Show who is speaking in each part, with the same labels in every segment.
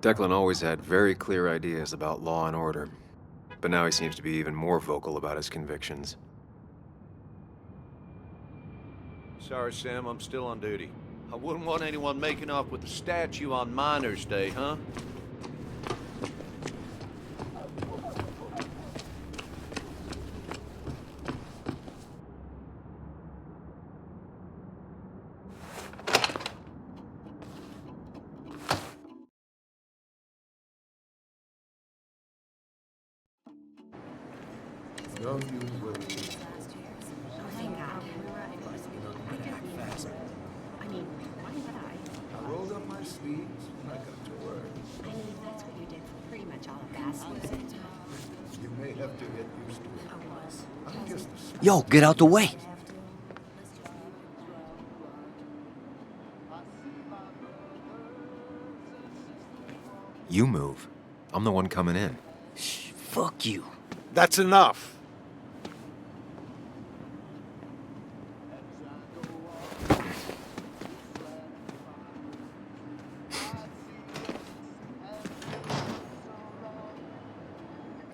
Speaker 1: Declan always had very clear ideas about law and order, but now he seems to be even more vocal about his convictions.
Speaker 2: Sorry, Sam, I'm still on duty. I wouldn't want anyone making off with the statue on Miners' Day, huh?
Speaker 3: Don't you worry.
Speaker 4: Thank God. I mean, why would I?
Speaker 3: I rolled up my sleeves and I got to work.
Speaker 4: I mean, that's what you did for pretty much all of Basswood.
Speaker 3: You may have to get used to it. I'm just a
Speaker 5: Yo, get out the way!
Speaker 1: You move. I'm the one coming in.
Speaker 5: Shh, fuck you.
Speaker 2: That's enough!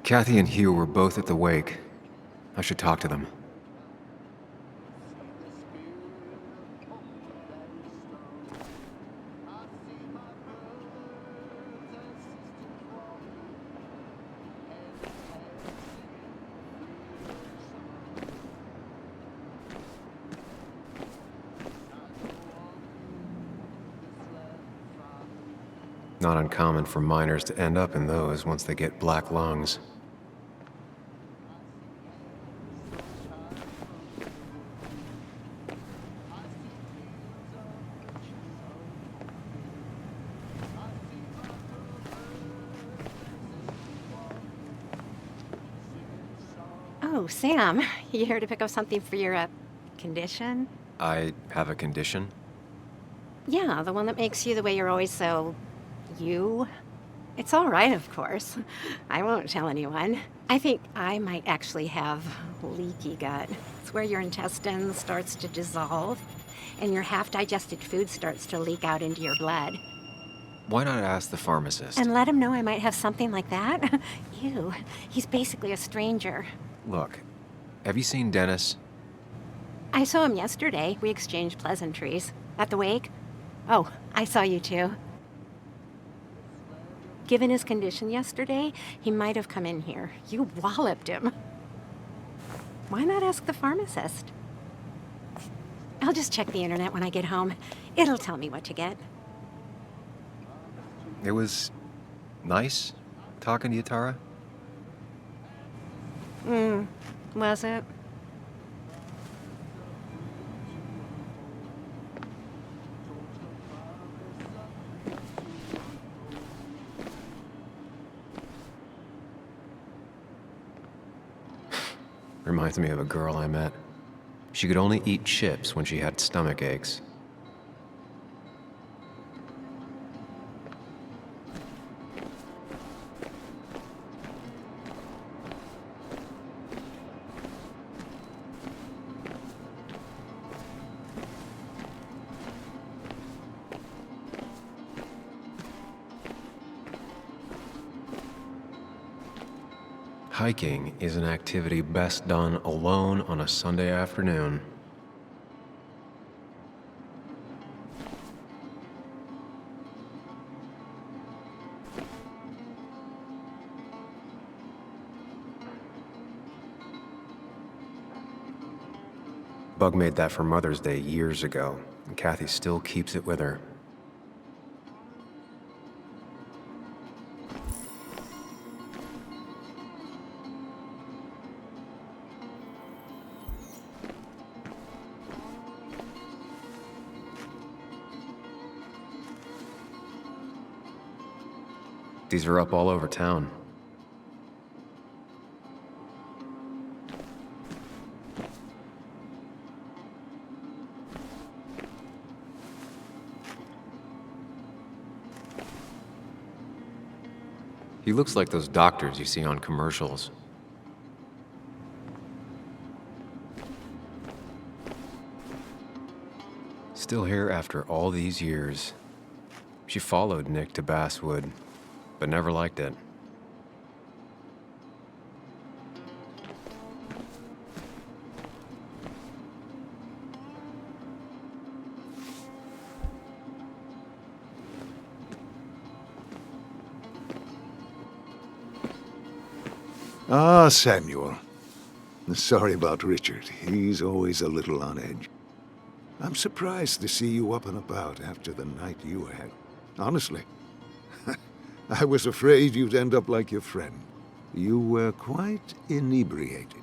Speaker 1: Kathy and Hugh were both at the wake. I should talk to them. Not uncommon for miners to end up in those once they get black lungs.
Speaker 4: Oh, Sam, you here to pick up something for your, condition?
Speaker 1: I have a condition?
Speaker 4: Yeah, the one that makes you the way you're always so... you? It's all right, of course. I won't tell anyone. I think I might actually have leaky gut. It's where your intestine starts to dissolve, and your half-digested food starts to leak out into your blood.
Speaker 1: Why not ask the pharmacist?
Speaker 4: And let him know I might have something like that? Ew, he's basically a stranger.
Speaker 1: Look, have you seen Dennis?
Speaker 4: I saw him yesterday. We exchanged pleasantries. At the wake? Oh, I saw you too. Given his condition yesterday, he might have come in here. You walloped him. Why not ask the pharmacist? I'll just check the internet when I get home. It'll tell me what to get.
Speaker 1: It was nice talking to you, Tara.
Speaker 4: Was it?
Speaker 1: Reminds me of a girl I met. She could only eat chips when she had stomach aches. Hiking is an activity best done alone on a Sunday afternoon. Bug made that for Mother's Day years ago, and Kathy still keeps it with her. These are up all over town. He looks like those doctors you see on commercials. Still here after all these years. She followed Nick to Basswood, but never liked it.
Speaker 3: Ah, Samuel. Sorry about Richard. He's always a little on edge. I'm surprised to see you up and about after the night you had. Honestly. I was afraid you'd end up like your friend. You were quite inebriated.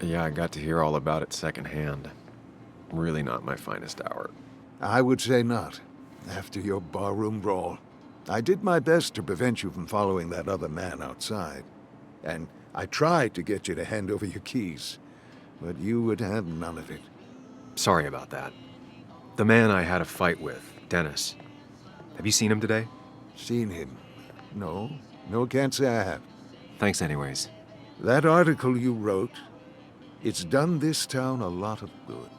Speaker 1: Yeah, I got to hear all about it secondhand. Really not my finest hour.
Speaker 3: I would say not. After your barroom brawl. I did my best to prevent you from following that other man outside. And I tried to get you to hand over your keys. But you would have none of it.
Speaker 1: Sorry about that. The man I had a fight with, Dennis. Have you seen him today?
Speaker 3: Seen him? No. No, can't say I have.
Speaker 1: Thanks anyways.
Speaker 3: That article you wrote, it's done this town a lot of good.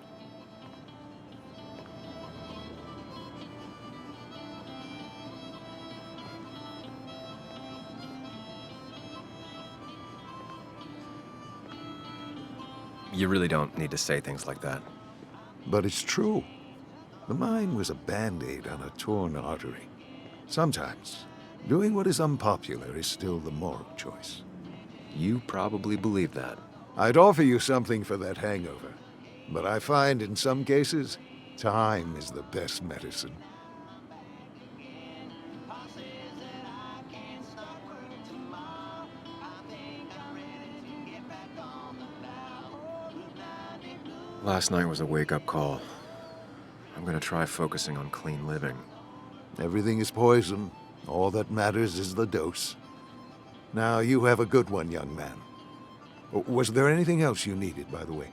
Speaker 1: You really don't need to say things like that.
Speaker 3: But it's true. The mine was a band-aid on a torn artery. Sometimes, doing what is unpopular is still the moral choice.
Speaker 1: You probably believe that.
Speaker 3: I'd offer you something for that hangover, but I find in some cases, time is the best medicine.
Speaker 1: Last night was a wake-up call. I'm gonna try focusing on clean living.
Speaker 3: Everything is poison. All that matters is the dose. Now, you have a good one, young man. Was there anything else you needed, by the way?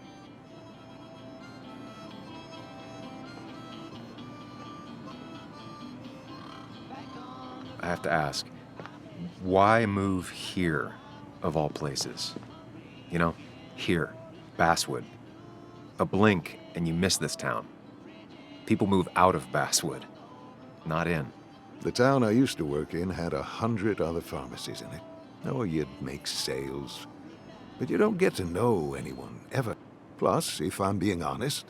Speaker 1: I have to ask, why move here, of all places? You know, here, Basswood. A blink and you miss this town. People move out of Basswood, not in.
Speaker 3: The town I used to work in had 100 other pharmacies in it. Oh, you'd make sales. But you don't get to know anyone, ever. Plus, if I'm being honest,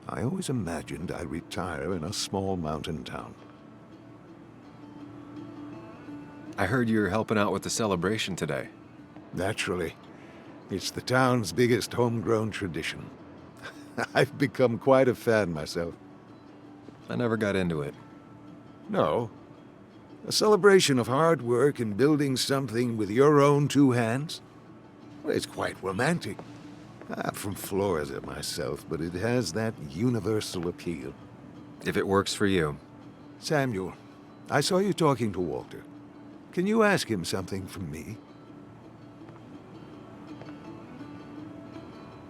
Speaker 3: I always imagined I'd retire in a small mountain town.
Speaker 1: I heard you're helping out with the celebration today.
Speaker 3: Naturally. It's the town's biggest homegrown tradition. I've become quite a fan myself.
Speaker 1: I never got into it.
Speaker 3: No. A celebration of hard work and building something with your own two hands? Well, it's quite romantic. I'm from Florida myself, but it has that universal appeal.
Speaker 1: If it works for you.
Speaker 3: Samuel, I saw you talking to Walter. Can you ask him something from me?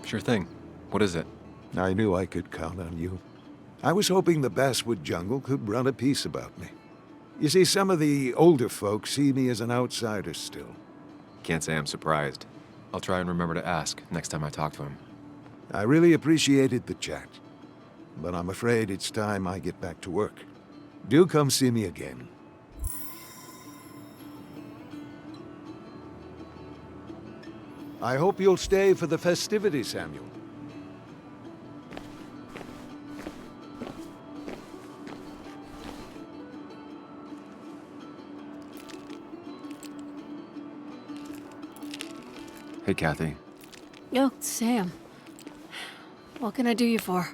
Speaker 1: Sure thing. What is it?
Speaker 3: I knew I could count on you. I was hoping the Basswood jungle could run a piece about me. You see, some of the older folks see me as an outsider still.
Speaker 1: Can't say I'm surprised. I'll try and remember to ask next time I talk to him.
Speaker 3: I really appreciated the chat, but I'm afraid it's time I get back to work. Do come see me again. I hope you'll stay for the festivities, Samuel.
Speaker 1: Hey, Kathy.
Speaker 6: Oh, Sam. What can I do you for?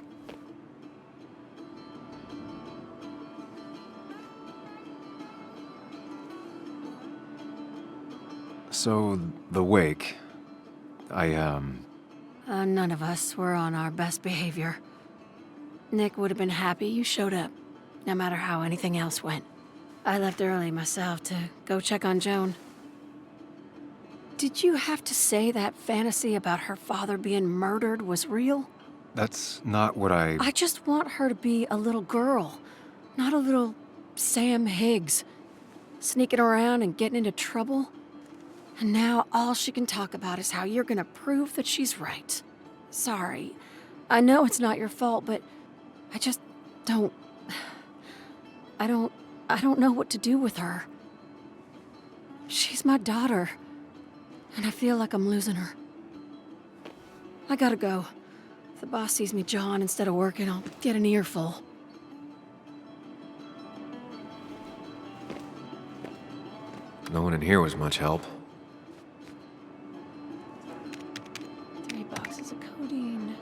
Speaker 1: So, the wake.
Speaker 6: None of us were on our best behavior. Nick would have been happy you showed up, no matter how anything else went. I left early myself to go check on Joan. Did you have to say that fantasy about her father being murdered was real?
Speaker 1: That's not what
Speaker 6: I just want her to be a little girl, not a little Sam Higgs. sneaking around and getting into trouble. And now all she can talk about is how you're gonna prove that she's right. Sorry. I know it's not your fault, but I just don't... I don't know what to do with her. She's my daughter, and I feel like I'm losing her. I gotta go. If the boss sees me jawing instead of working, I'll get an earful.
Speaker 1: No one in here was much help.
Speaker 6: 3 boxes of codeine.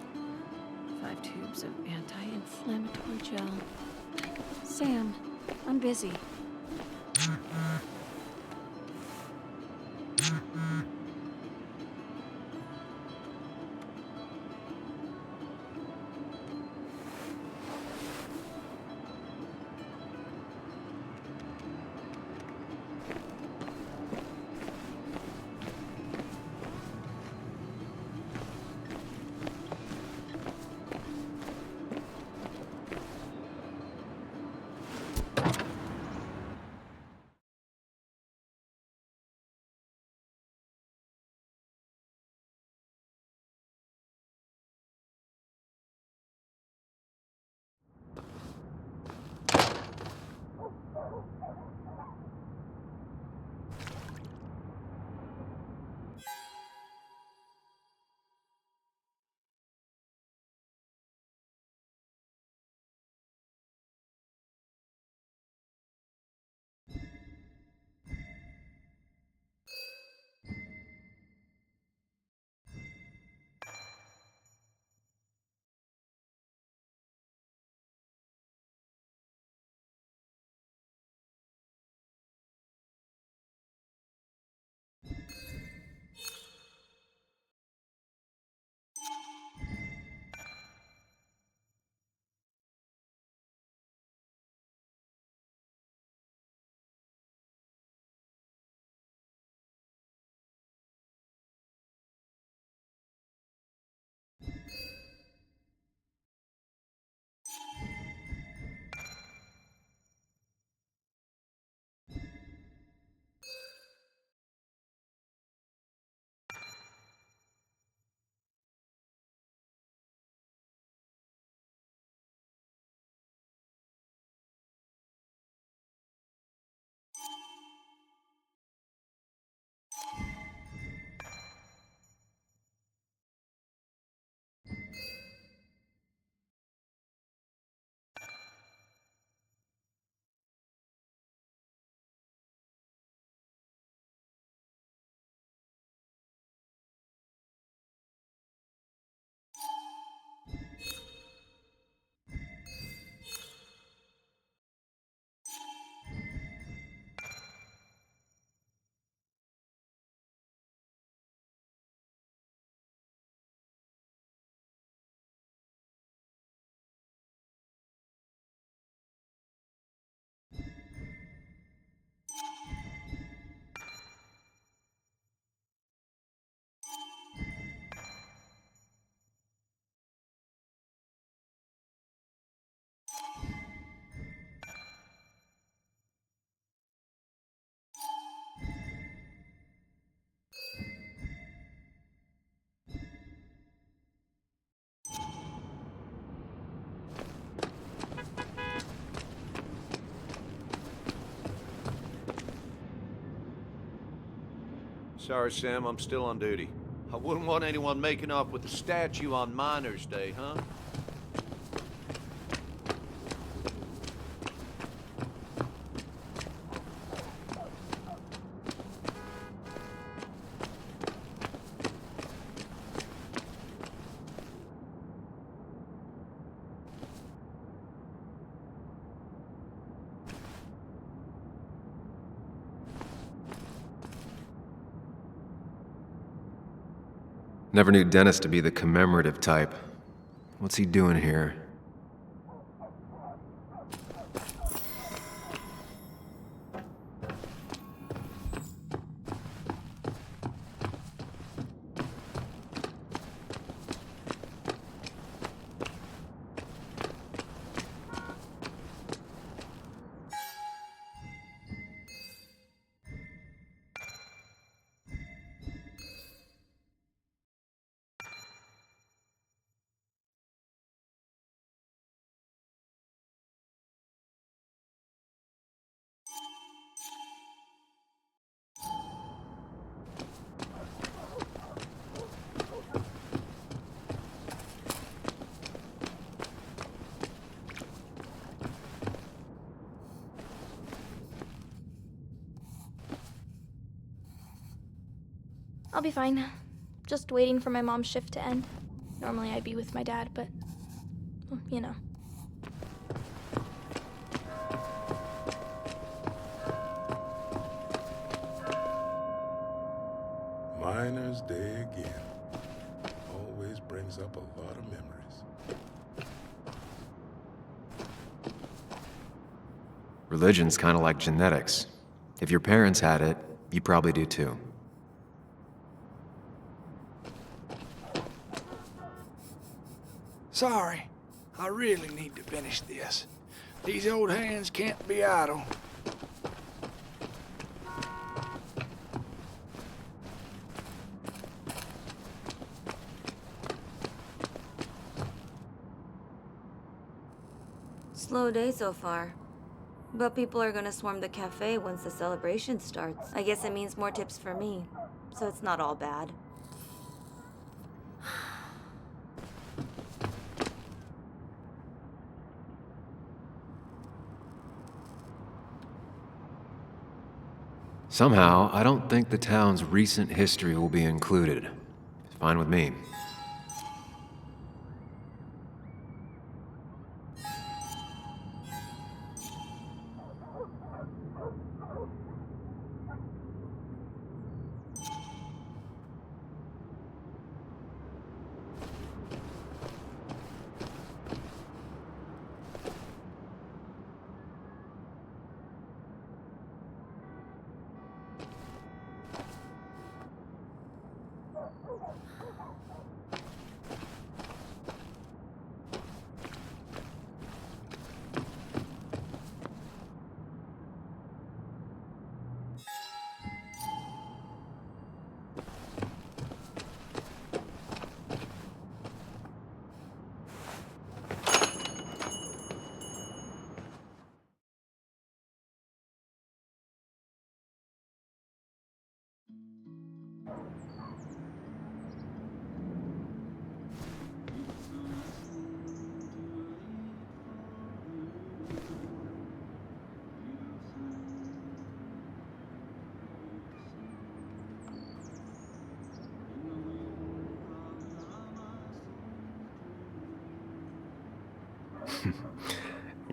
Speaker 6: 5 tubes of anti-inflammatory gel. Sam, I'm busy.
Speaker 2: Sorry, Sam, I'm still on duty. I wouldn't want anyone making off with the statue on Miners' Day, huh?
Speaker 1: Never knew Dennis to be the commemorative type. What's he doing here?
Speaker 7: I'll be fine. Just waiting for my mom's shift to end. Normally I'd be with my dad, but, well, you know.
Speaker 8: Miner's Day again. Always brings up a lot of memories.
Speaker 1: Religion's kind of like genetics. If your parents had it, you probably do too.
Speaker 9: Sorry, I really need to finish this. These old hands can't be idle.
Speaker 10: Slow day so far. But people are gonna swarm the cafe once the celebration starts. I guess it means more tips for me, so it's not all bad.
Speaker 1: Somehow, I don't think the town's recent history will be included. It's fine with me.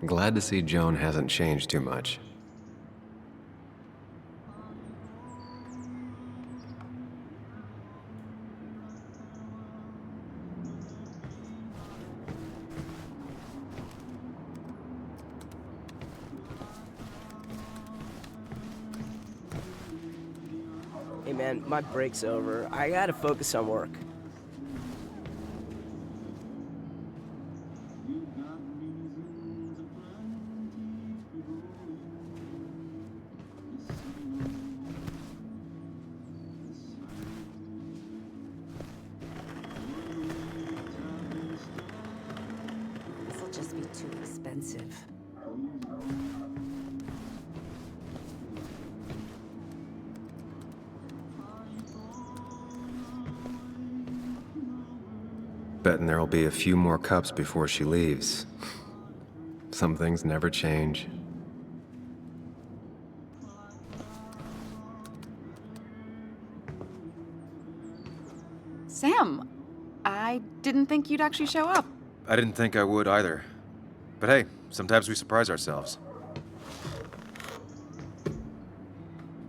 Speaker 1: Glad to see Joan hasn't changed too much.
Speaker 5: Hey man, my break's over. I gotta focus on work.
Speaker 10: This'll just be too expensive.
Speaker 1: Betting there'll be a few more cups before she leaves. Some things never change.
Speaker 6: Sam, I didn't think you'd actually show up.
Speaker 1: I didn't think I would either. But hey, sometimes we surprise ourselves.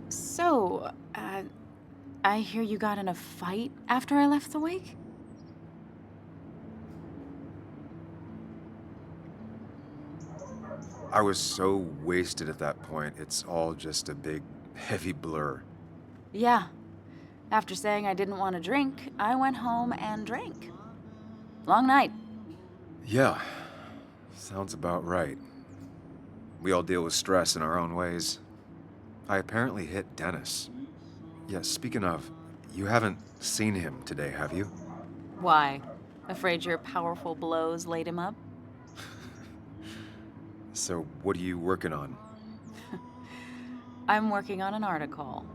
Speaker 6: So, I hear you got in a fight after I left the wake?
Speaker 1: I was so wasted at that point, it's all just a big, heavy blur.
Speaker 6: Yeah. After saying I didn't want to drink, I went home and drank. Long night.
Speaker 1: Yeah, sounds about right. We all deal with stress in our own ways. I apparently hit Dennis. Yeah, speaking of, you haven't seen him today, have you?
Speaker 6: Why? Afraid your powerful blows laid him up?
Speaker 1: So, what are you working on?
Speaker 6: I'm working on an article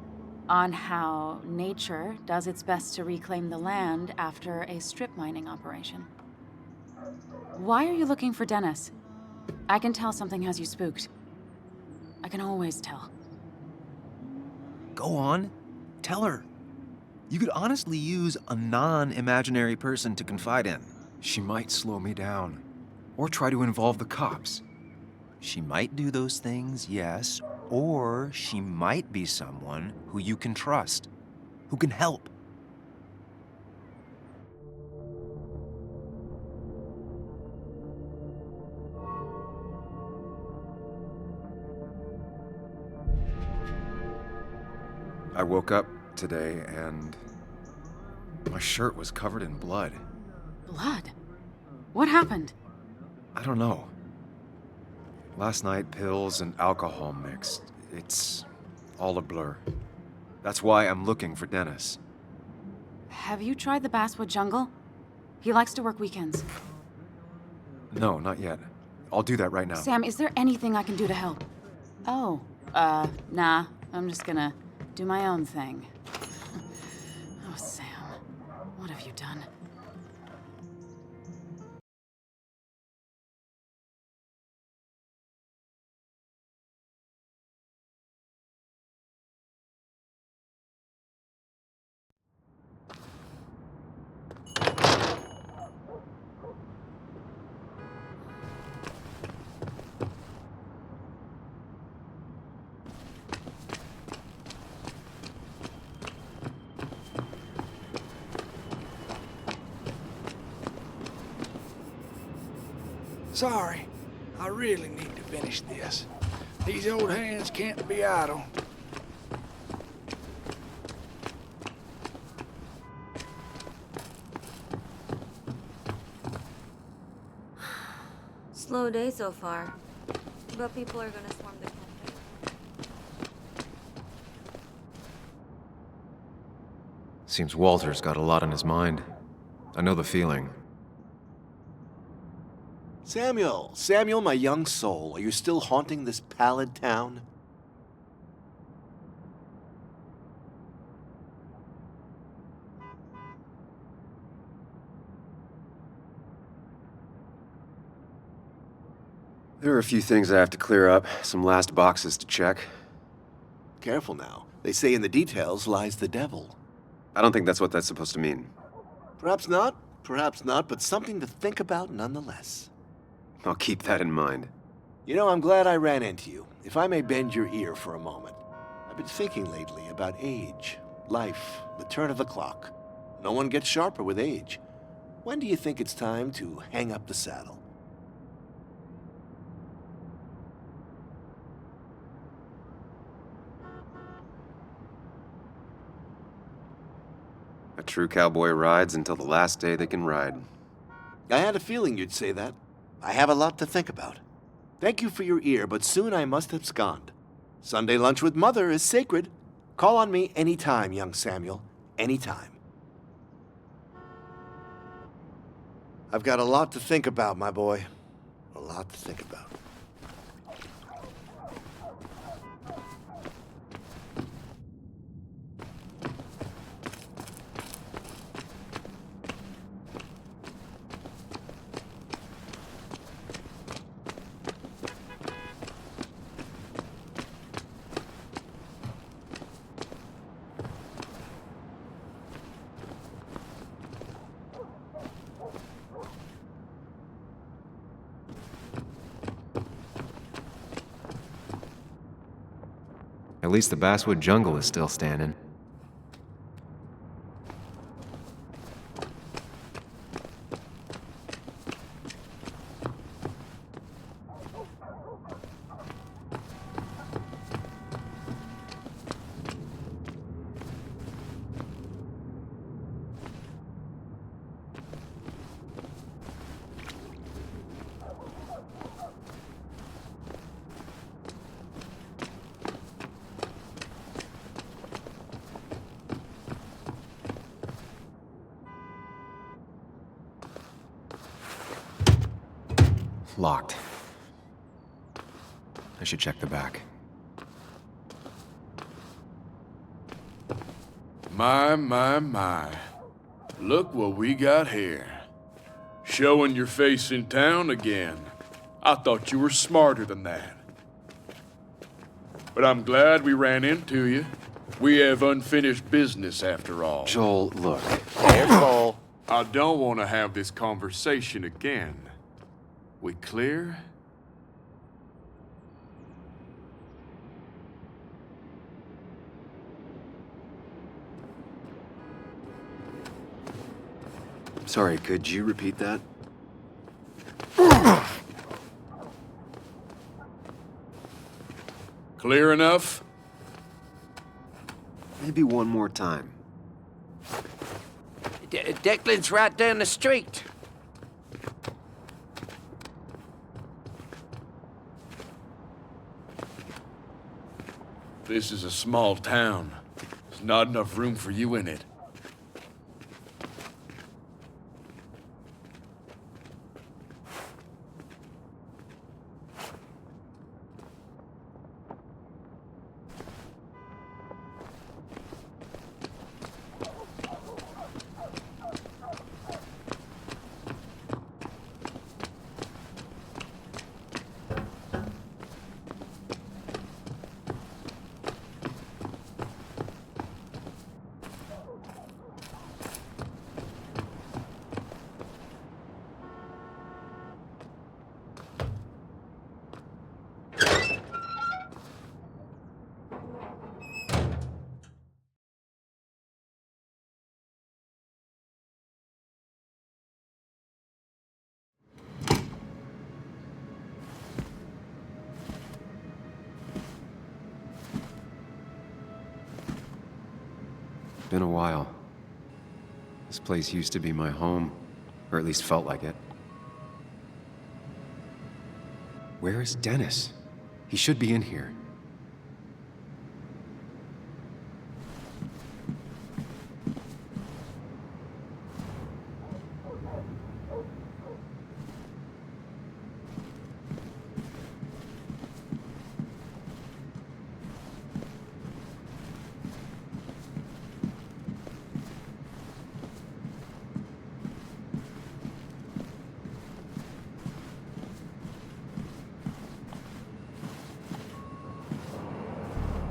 Speaker 6: on how nature does its best to reclaim the land after a strip mining operation. Why are you looking for Dennis? I can tell something has you spooked. I can always tell.
Speaker 5: Go on. Tell her.
Speaker 1: You could honestly use a non-imaginary person to confide in. She might slow me down, or try to involve the cops. She might do those things, yes, or she might be someone who you can trust, who can help. I woke up today and my shirt was covered in blood.
Speaker 6: Blood? What happened?
Speaker 1: I don't know. Last night, pills and alcohol mixed. It's all a blur. That's why I'm looking for Dennis.
Speaker 6: Have you tried the Basswood Jungle? He likes to work weekends.
Speaker 1: No, not yet. I'll do that right now.
Speaker 6: Sam, is there anything I can do to help? Oh, nah. I'm just gonna do my own thing. Oh, Sam. What have you done?
Speaker 9: Sorry, I really need to finish this. These old hands can't be idle.
Speaker 10: Slow day so far. But people are gonna swarm the cafe.
Speaker 1: Seems Walter's got a lot on his mind. I know the feeling.
Speaker 11: Samuel, my young soul, are you still haunting this pallid town?
Speaker 1: There are a few things I have to clear up, some last boxes to check.
Speaker 11: Careful now. They say in the details lies the devil.
Speaker 1: I don't think that's what that's supposed to mean.
Speaker 11: Perhaps not, but something to think about nonetheless.
Speaker 1: I'll keep that in mind.
Speaker 11: You know, I'm glad I ran into you. If I may bend your ear for a moment. I've been thinking lately about age, life, the turn of the clock. No one gets sharper with age. When do you think it's time to hang up the saddle?
Speaker 1: A true cowboy rides until the last day they can ride.
Speaker 11: I had a feeling you'd say that. I have a lot to think about. Thank you for your ear, but soon I must abscond. Sunday lunch with Mother is sacred. Call on me anytime, young Samuel. Anytime. I've got a lot to think about, my boy. A lot to think about.
Speaker 1: At least the Basswood Jungle is still standing. Locked. I should check the back.
Speaker 8: My. Look what we got here. Showing your face in town again. I thought you were smarter than that. But I'm glad we ran into you. We have unfinished business after all.
Speaker 1: Joel, look.
Speaker 11: Careful.
Speaker 8: I don't want to have this conversation again. We clear?
Speaker 1: Sorry, could you repeat that?
Speaker 8: Clear enough?
Speaker 1: Maybe one more time.
Speaker 5: Declan's right down the street.
Speaker 8: This is a small town. There's not enough room for you in it.
Speaker 1: Been a while. This place used to be my home, or at least felt like it. Where is Dennis? He should be in here.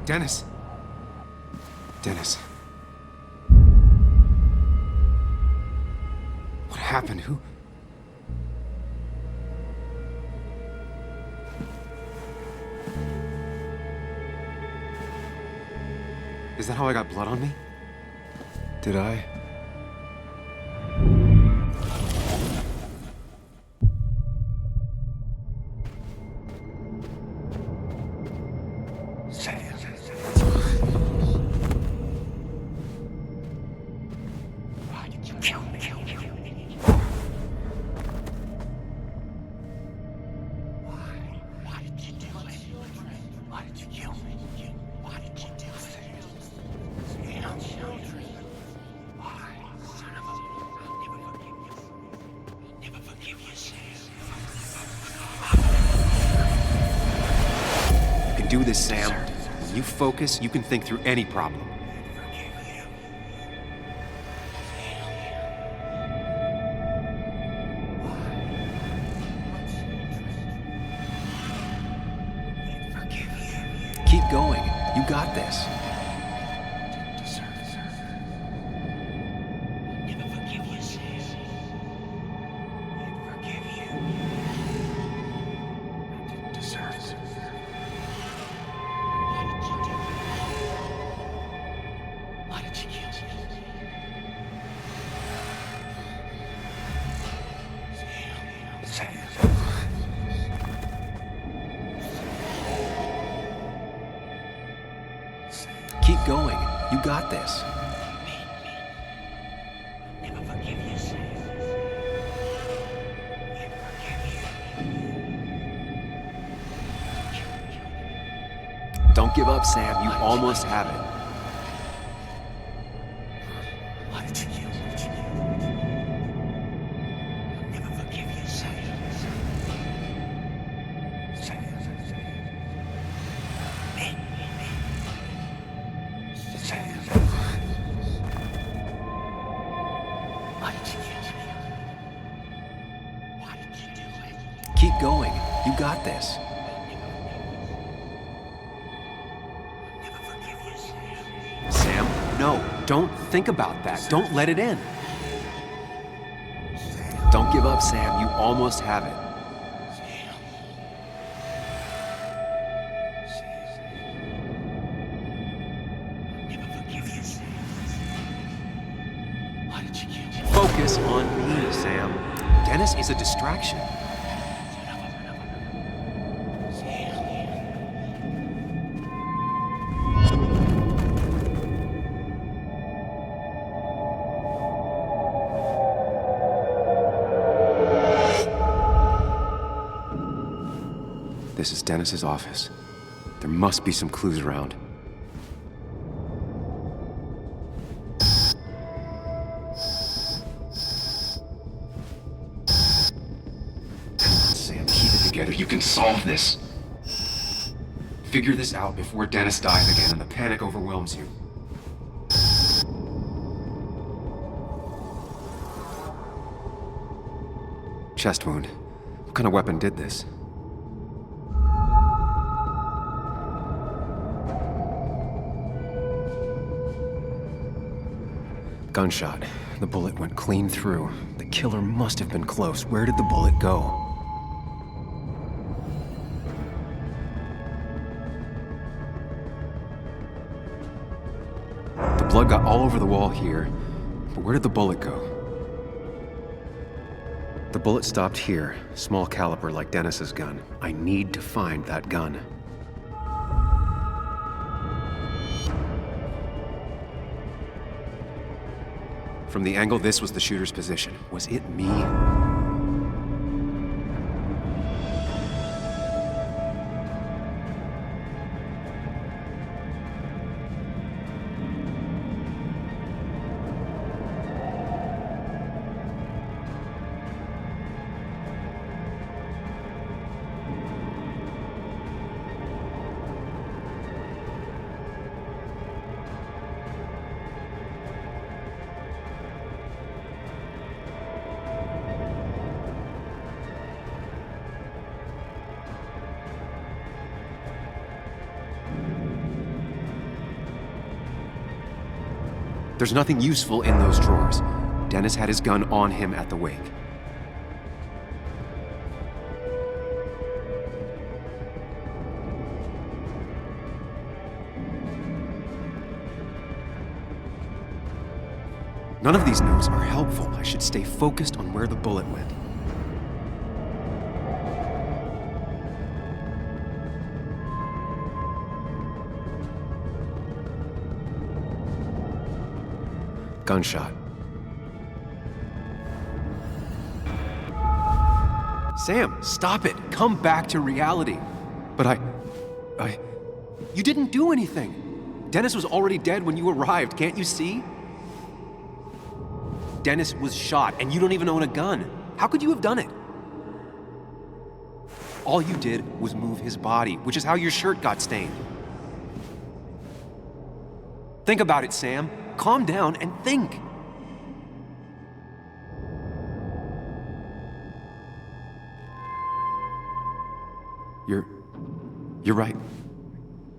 Speaker 1: Dennis! Dennis. What happened? Who? Is that how I got blood on me? Did I? Do this, Sam. When you focus, you can think through any problem. Keep going. You got this. Keep going. You got this. Don't give up, Sam. You almost have it. Keep going. You got this. Don't think about that. Don't let it in. Don't give up, Sam. You almost have it. Focus on me, Sam. Dennis is a distraction. This is Dennis's office. There must be some clues around. Sam, keep it together. You can solve this. Figure this out before Dennis dies again and the panic overwhelms you. Chest wound. What kind of weapon did this? Gunshot. The bullet went clean through. The killer must have been close. Where did the bullet go? The blood got all over the wall here, but where did the bullet go? The bullet stopped here, small caliber like Dennis's gun. I need to find that gun. From the angle this was the shooter's position. Was it me? There's nothing useful in those drawers. Dennis had his gun on him at the wake. None of these notes are helpful. I should stay focused on where the bullet went. Gunshot. Sam, stop it. Come back to reality. But you didn't do anything. Dennis was already dead when you arrived, can't you see? Dennis was shot, and you don't even own a gun. How could you have done it? All you did was move his body, which is how your shirt got stained. Think about it, Sam. Calm down and think. You're right.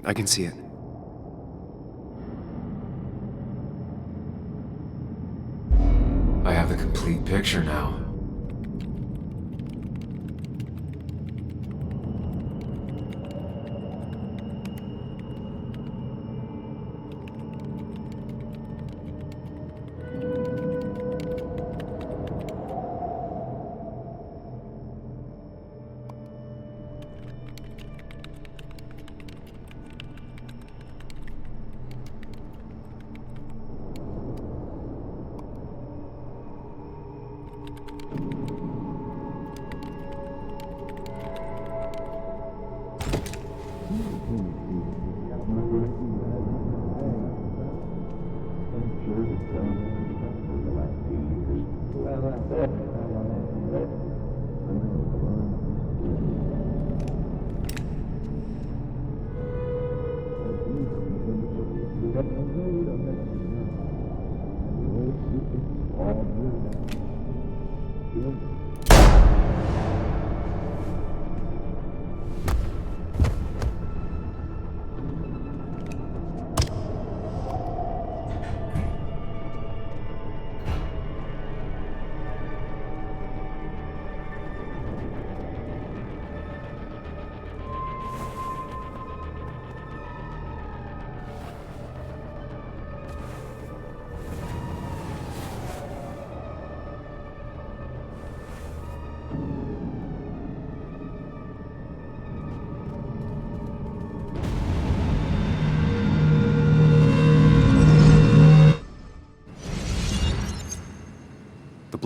Speaker 1: I can see it. I have the complete picture now.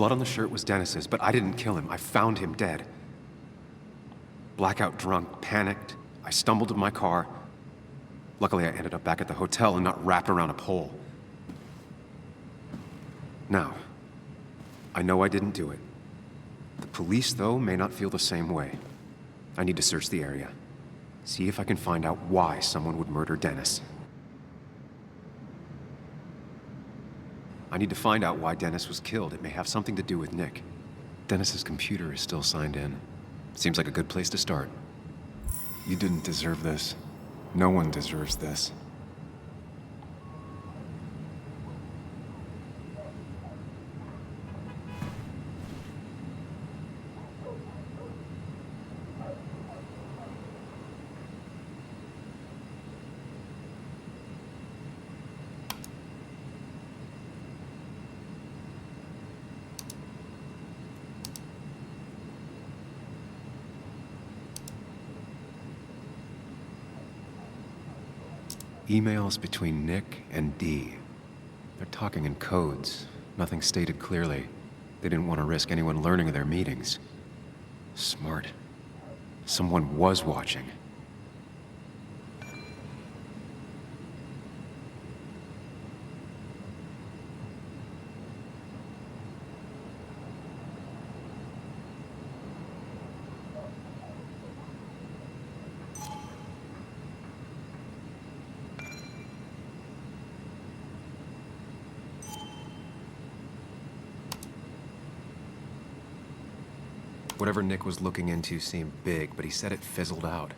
Speaker 1: blood on the shirt was Dennis's, but I didn't kill him. I found him dead. Blackout drunk, panicked. I stumbled to my car. Luckily, I ended up back at the hotel and not wrapped around a pole. Now, I know I didn't do it. The police, though, may not feel the same way. I need to search the area. See if I can find out why someone would murder Dennis. I need to find out why Dennis was killed. It may have something to do with Nick. Dennis's computer is still signed in. Seems like a good place to start.
Speaker 12: You didn't deserve this. No one deserves this.
Speaker 1: Emails between Nick and Dee. They're talking in codes. Nothing stated clearly. They didn't want to risk anyone learning of their meetings. Smart. Someone was watching. Whatever Nick was looking into seemed big, but he said it fizzled out.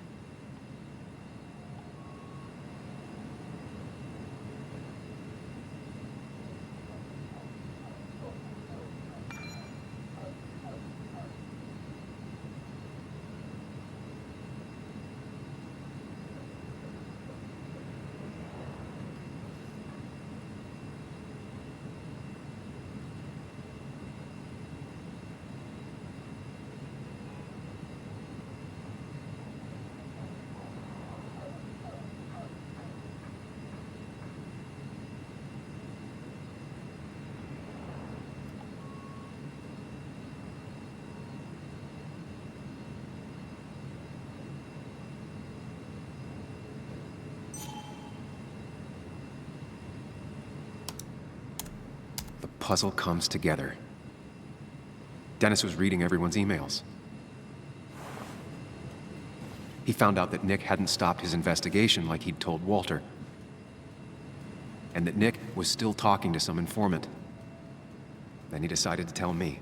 Speaker 1: The puzzle comes together. Dennis was reading everyone's emails. He found out that Nick hadn't stopped his investigation like he'd told Walter. And that Nick was still talking to some informant. Then he decided to tell me.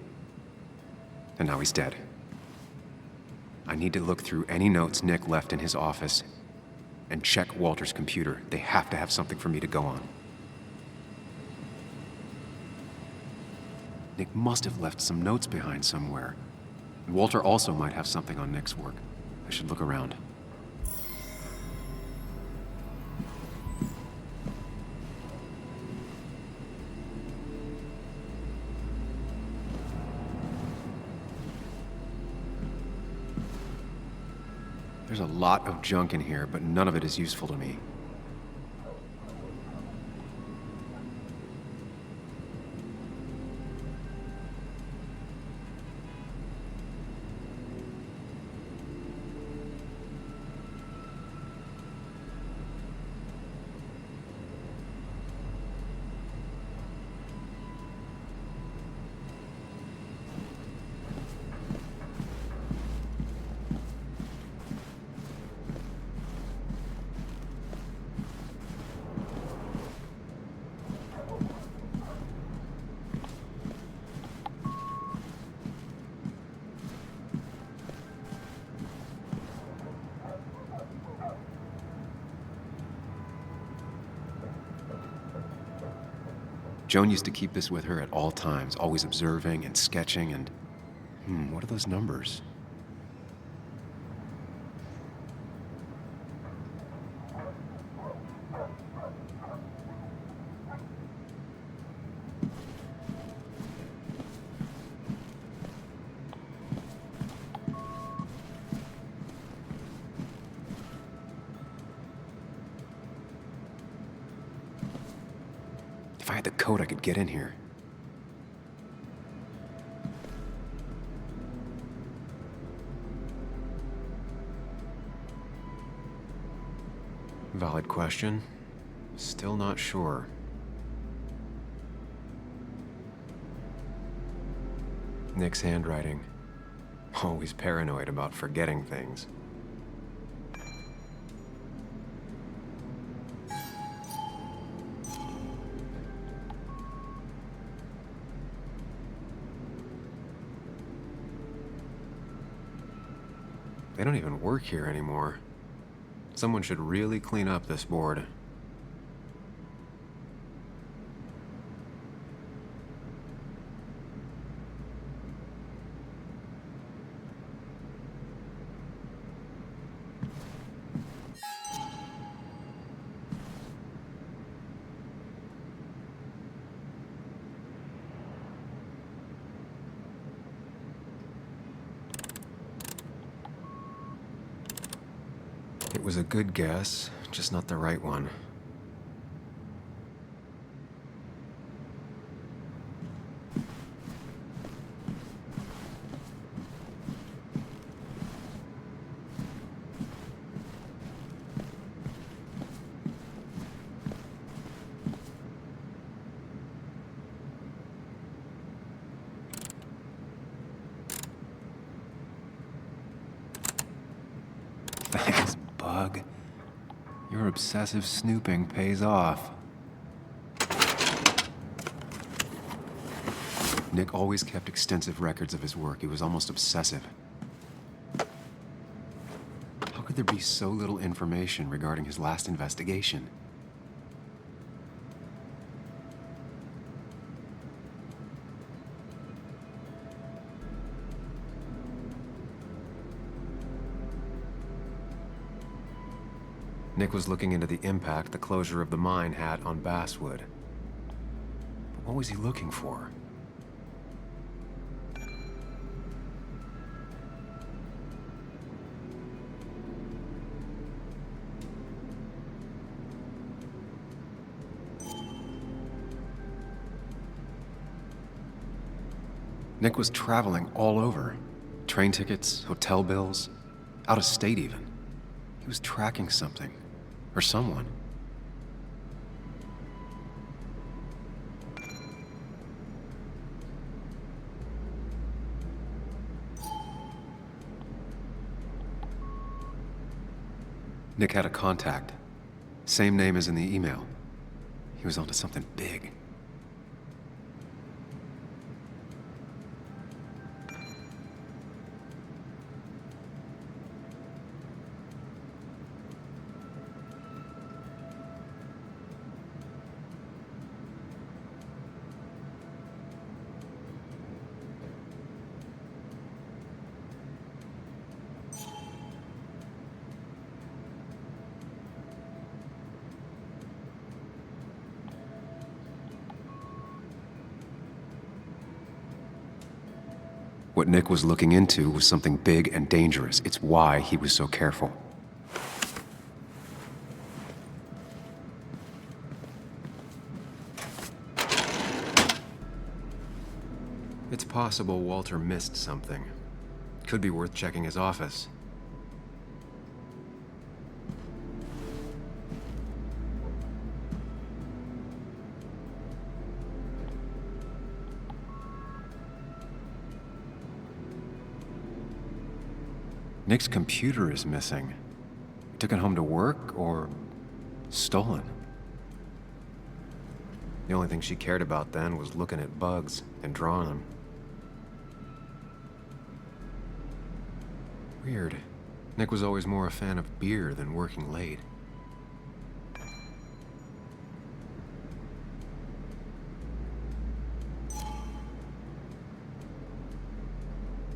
Speaker 1: And now he's dead. I need to look through any notes Nick left in his office and check Walter's computer. They have to have something for me to go on. Nick must have left some notes behind somewhere. Walter also might have something on Nick's work. I should look around. There's a lot of junk in here, but none of it is useful to me. Joan used to keep this with her at all times, always observing and sketching and... what are those numbers? If I had the code, I could get in here. Valid question. Still not sure. Nick's handwriting. Always paranoid about forgetting things. They don't even work here anymore. Someone should really clean up this board. It was a good guess, just not the right one. Thanks, Bug. Your obsessive snooping pays off. Nick always kept extensive records of his work. He was almost obsessive. How could there be so little information regarding his last investigation? Nick was looking into the impact the closure of the mine had on Basswood. But what was he looking for? Nick was traveling all over. Train tickets, hotel bills, out of state even. He was tracking something. Or someone. Nick had a contact. Same name as in the email. He was onto something big. What Nick was looking into was something big and dangerous. It's why he was so careful. It's possible Walter missed something. Could be worth checking his office. Nick's computer is missing. He took it home to work or stolen. The only thing she cared about then was looking at bugs and drawing them. Weird. Nick was always more a fan of beer than working late.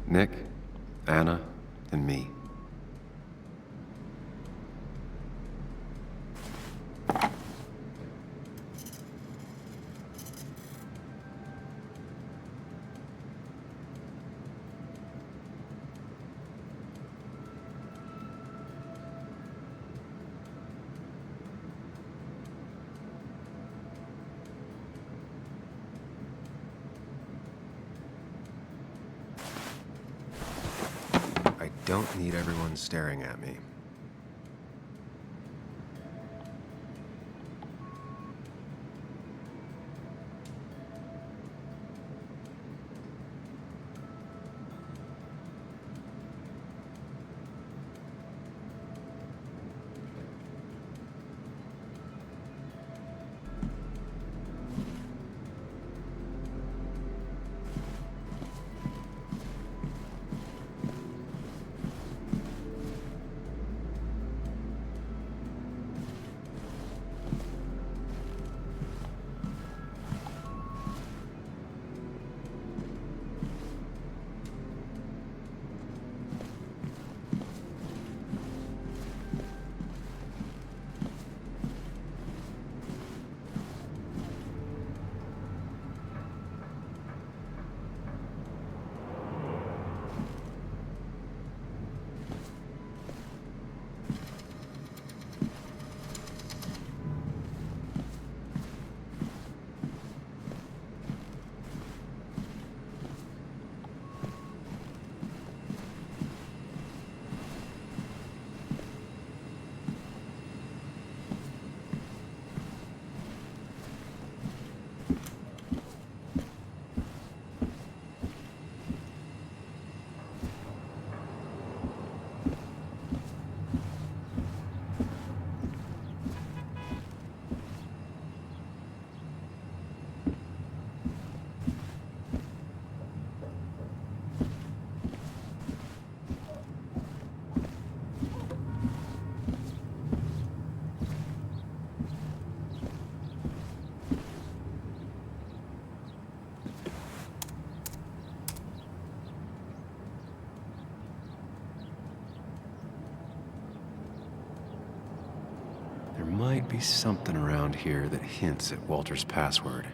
Speaker 1: Nick, Anna, and me. I don't need everyone staring at me. might be something around here that hints at Walter's password.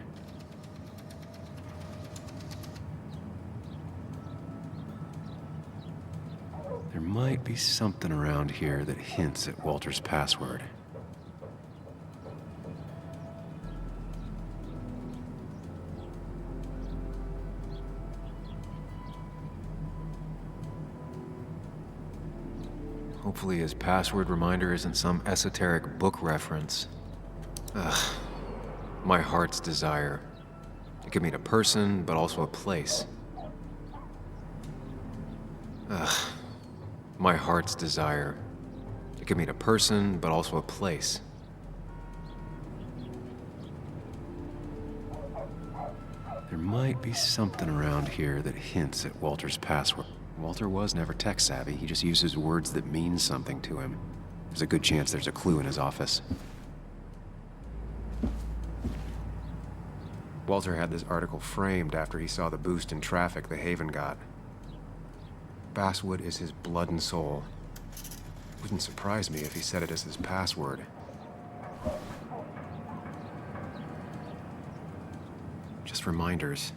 Speaker 1: There might be something around here that hints at Walter's password. Hopefully his password reminder isn't some esoteric book reference. Ugh. My heart's desire. It could mean a person, but also a place. Ugh. My heart's desire. It could mean a person, but also a place. There might be something around here that hints at Walter's password. Walter was never tech-savvy. He just uses words that mean something to him. There's a good chance there's a clue in his office. Walter had this article framed after he saw the boost in traffic the Haven got. Basswood is his blood and soul. Wouldn't surprise me if he said it as his password. Just reminders.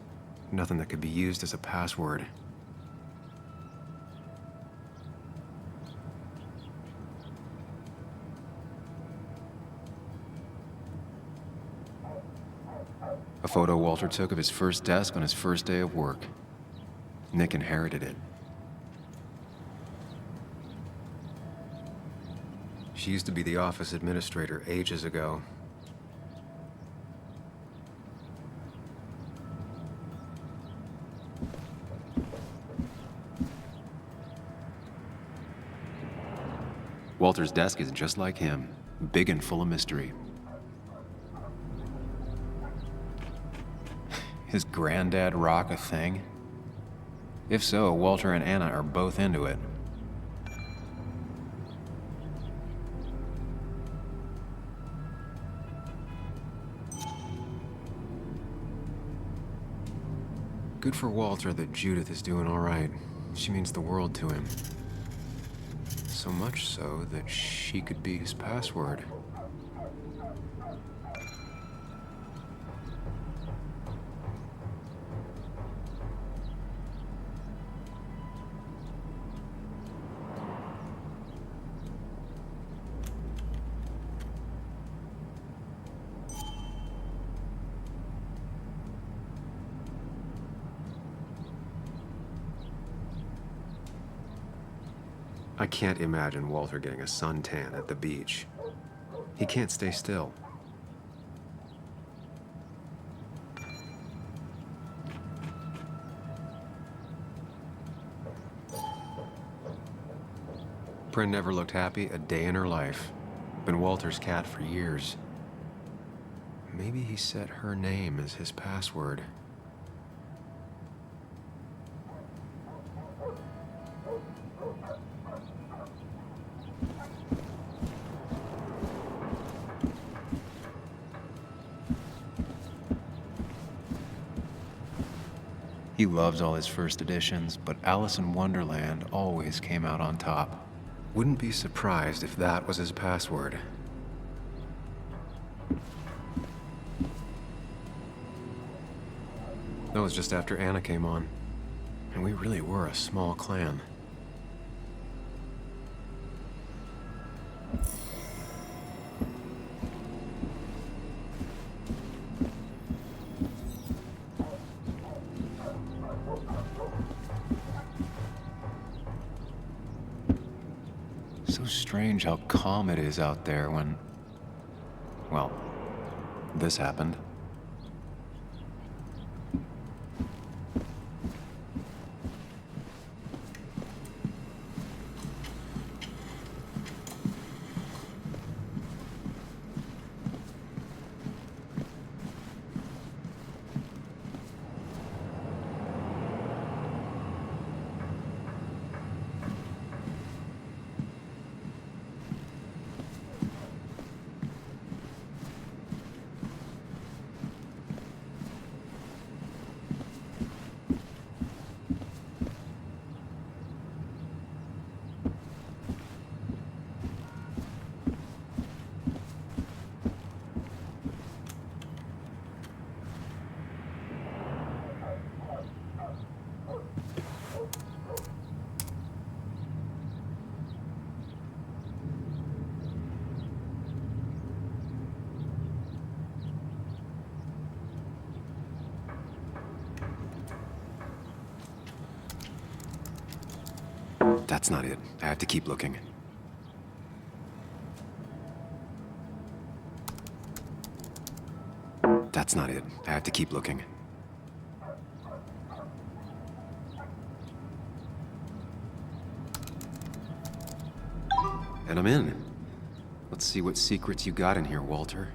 Speaker 1: Nothing that could be used as a password. A photo Walter took of his first desk on his first day of work. Nick inherited it. She used to be the office administrator ages ago. Walter's desk is just like him, big and full of mystery. His granddad rock a thing? If so, Walter and Anna are both into it. Good for Walter that Judith is doing all right. She means the world to him. So much so that she could be his password. I can't imagine Walter getting a suntan at the beach. He can't stay still. Prin never looked happy a day in her life. Been Walter's cat for years. Maybe he set her name as his password. He loves all his first editions, but Alice in Wonderland always came out on top. Wouldn't be surprised if that was his password. That was just after Anna came on, and we really were a small clan. So strange how calm it is out there when, well, this happened. That's not it. I have to keep looking. That's not it. I have to keep looking. And I'm in. Let's see what secrets you got in here, Walter.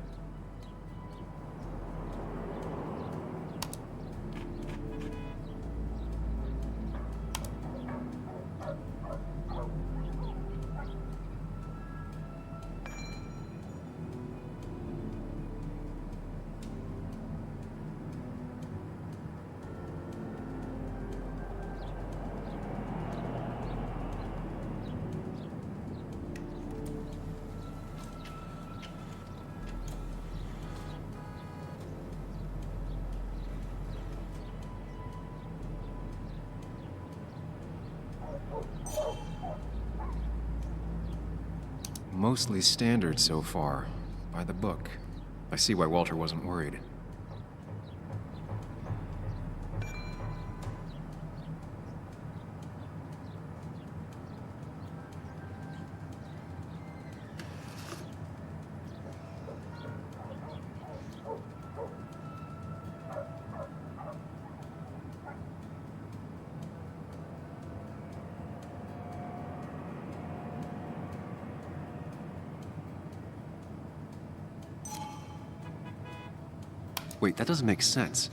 Speaker 1: Mostly standard so far, by the book. I see why Walter wasn't worried. Wait, that doesn't make sense.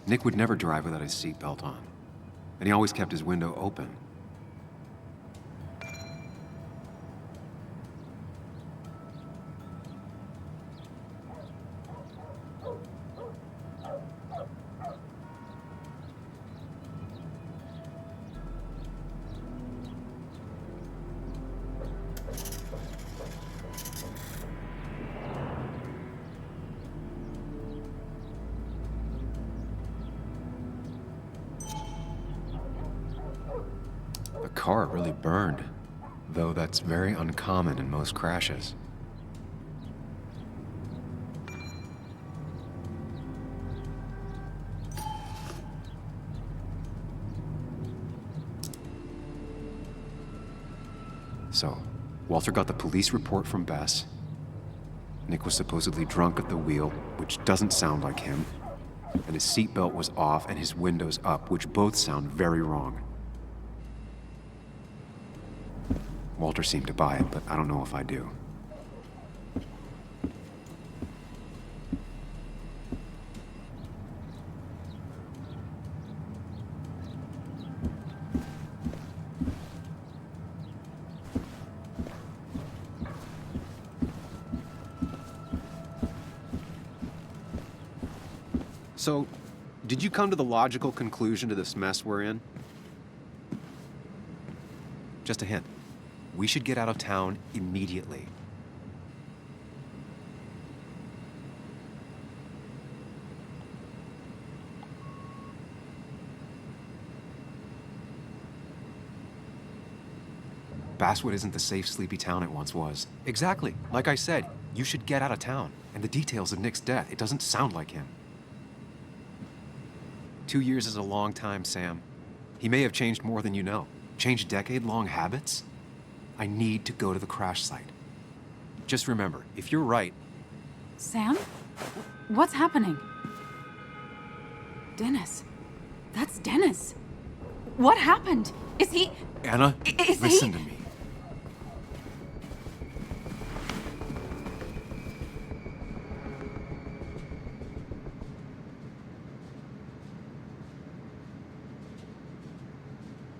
Speaker 1: Nick would never drive without his seatbelt on. And he always kept his window open. The car really burned, though that's very uncommon in most crashes. So, Walter got the police report from Bess. Nick was supposedly drunk at the wheel, which doesn't sound like him. And his seatbelt was off and his windows up, which both sound very wrong. Walter seemed to buy it, but I don't know if I do. So, did you come to the logical conclusion to this mess we're in? Just a hint. We should get out of town immediately. Basswood isn't the safe, sleepy town it once was. Exactly. Like I said, you should get out of town. And the details of Nick's death, it doesn't sound like him. 2 years is a long time, Sam. He may have changed more than you know. Changed decade-long habits? I need to go to the crash site. Just remember, if you're right...
Speaker 6: Sam? What's happening? Dennis. That's Dennis. What happened? Is he...
Speaker 1: Anna, listen to me.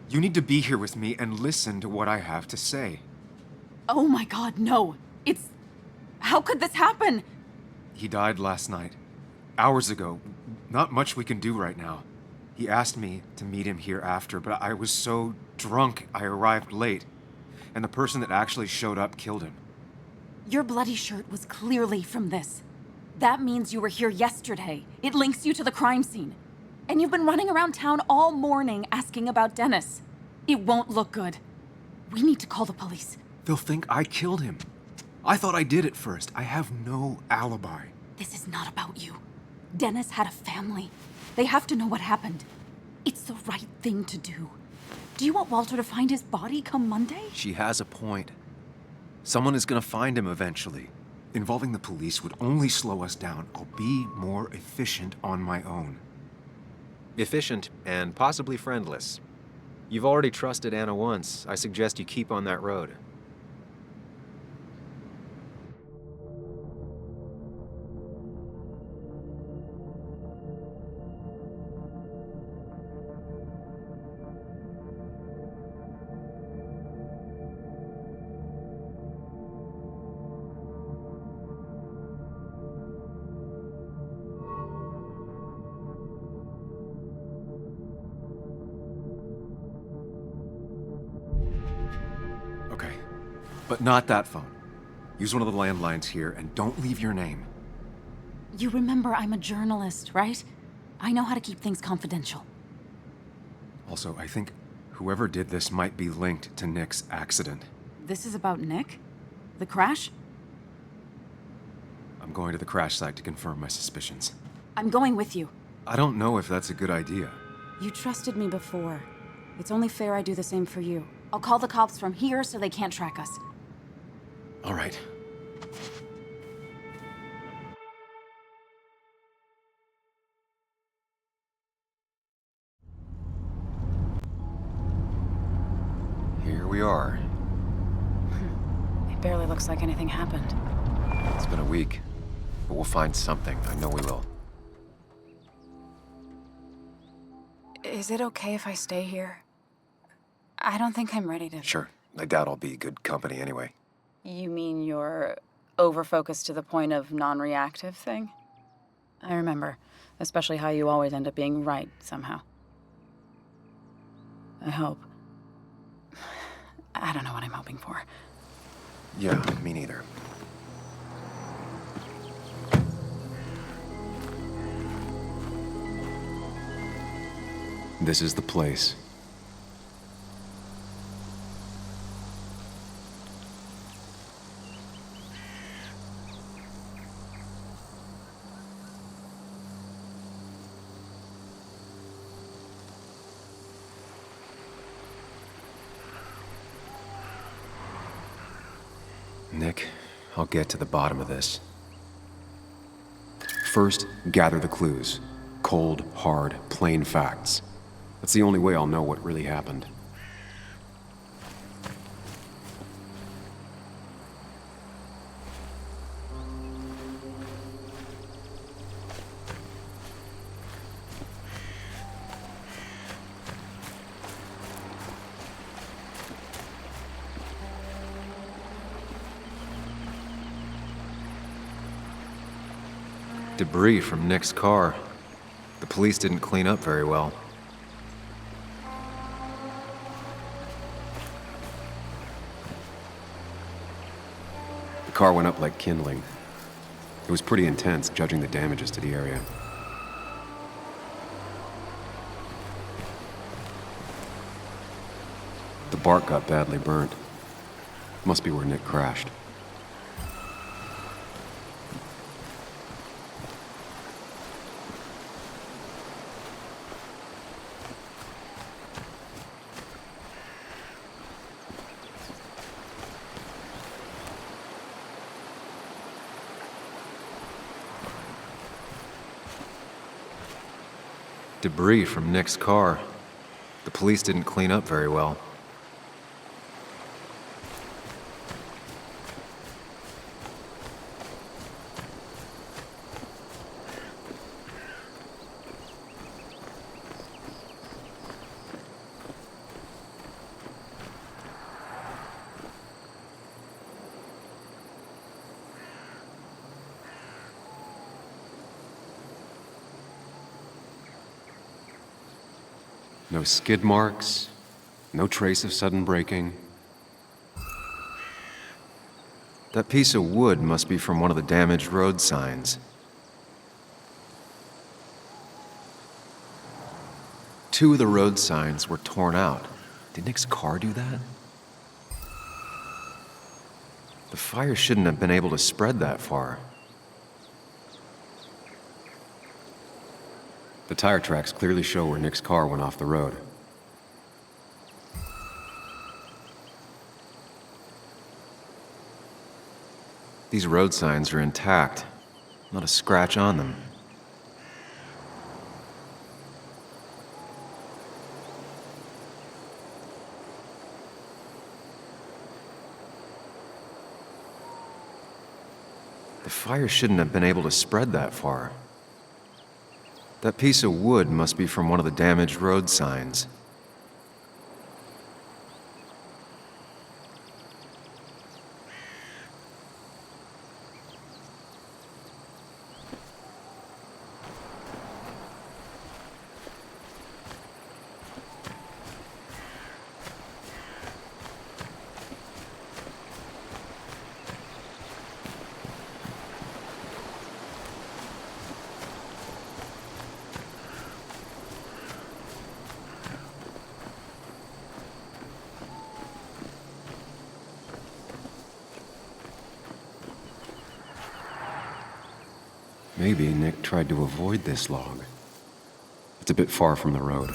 Speaker 1: You need to be here with me and listen to what I have to say.
Speaker 6: Oh my God, no. It's... How could this happen?
Speaker 1: He died last night. Hours ago. Not much we can do right now. He asked me to meet him here after, but I was so drunk I arrived late. And the person that actually showed up killed him.
Speaker 6: Your bloody shirt was clearly from this. That means you were here yesterday. It links you to the crime scene. And you've been running around town all morning asking about Dennis. It won't look good. We need to call the police.
Speaker 1: They'll think I killed him. I thought I did at first. I have no alibi.
Speaker 6: This is not about you. Dennis had a family. They have to know what happened. It's the right thing to do.
Speaker 13: Do you want Walter to find his body come Monday?
Speaker 1: She has a point. Someone is gonna find him eventually. Involving the police would only slow us down. I'll be more efficient on my own. Efficient and possibly friendless. You've already trusted Anna once. I suggest you keep on that road. Okay, but not that phone. Use one of the landlines here and don't leave your name.
Speaker 13: You remember I'm a journalist, right? I know how to keep things confidential.
Speaker 1: Also, I think whoever did this might be linked to Nick's accident.
Speaker 13: This is about Nick? The crash?
Speaker 1: I'm going to the crash site to confirm my suspicions.
Speaker 13: I'm going with you.
Speaker 1: I don't know if that's a good idea.
Speaker 13: You trusted me before. It's only fair I do the same for you. I'll call the cops from here so they can't track us.
Speaker 1: All right. Here we are.
Speaker 13: It barely looks like anything happened.
Speaker 1: It's been a week, but we'll find something. I know we will.
Speaker 13: Is it okay if I stay here? I don't think I'm ready to...
Speaker 1: Sure. I doubt I'll be good company anyway.
Speaker 13: You mean you're over-focused to the point of non-reactive thing? I remember, especially how you always end up being right somehow. I hope. I don't know what I'm hoping for.
Speaker 1: Yeah, me neither. This is the place. Nick, I'll get to the bottom of this. First, gather the clues. Cold, hard, plain facts. That's the only way I'll know what really happened. Debris from Nick's car. The police didn't clean up very well. The car went up like kindling. It was pretty intense, judging the damages to the area. The bark got badly burnt. Must be where Nick crashed. Debris from Nick's car. The police didn't clean up very well. No skid marks, no trace of sudden braking. That piece of wood must be from one of the damaged road signs. Two of the road signs were torn out. Did Nick's car do that? The fire shouldn't have been able to spread that far. The tire tracks clearly show where Nick's car went off the road. These road signs are intact. Not a scratch on them. The fire shouldn't have been able to spread that far. That piece of wood must be from one of the damaged road signs. Maybe Nick tried to avoid this log. It's a bit far from the road.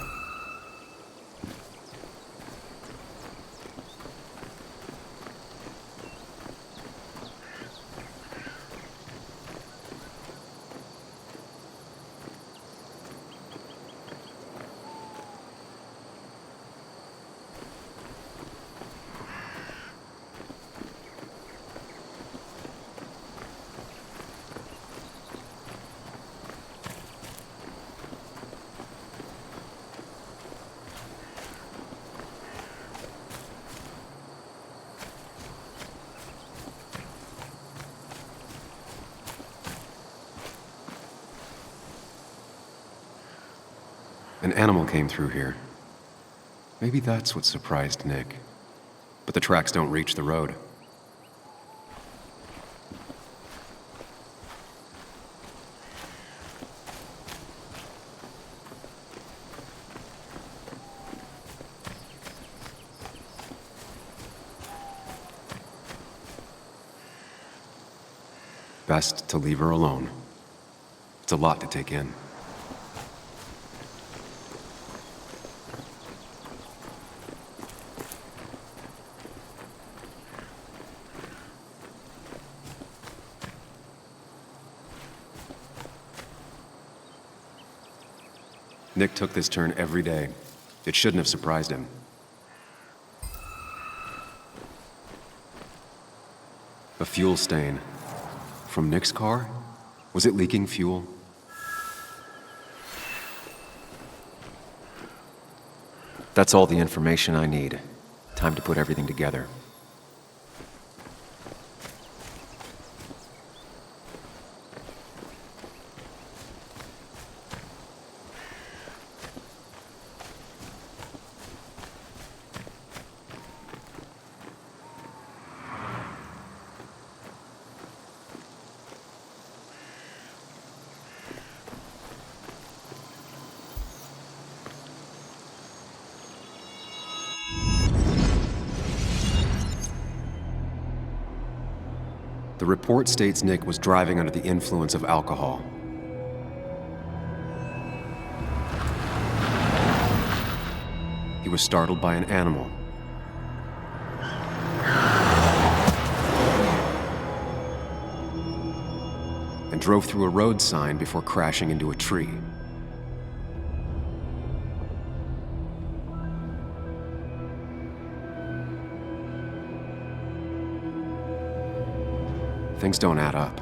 Speaker 1: An animal came through here. Maybe that's what surprised Nick. But the tracks don't reach the road. Best to leave her alone. It's a lot to take in. Nick took this turn every day. It shouldn't have surprised him. A fuel stain. From Nick's car? Was it leaking fuel? That's all the information I need. Time to put everything together. The report states Nick was driving under the influence of alcohol. He was startled by an animal. And drove through a road sign before crashing into a tree. Things don't add up.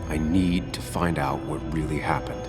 Speaker 1: I need to find out what really happened.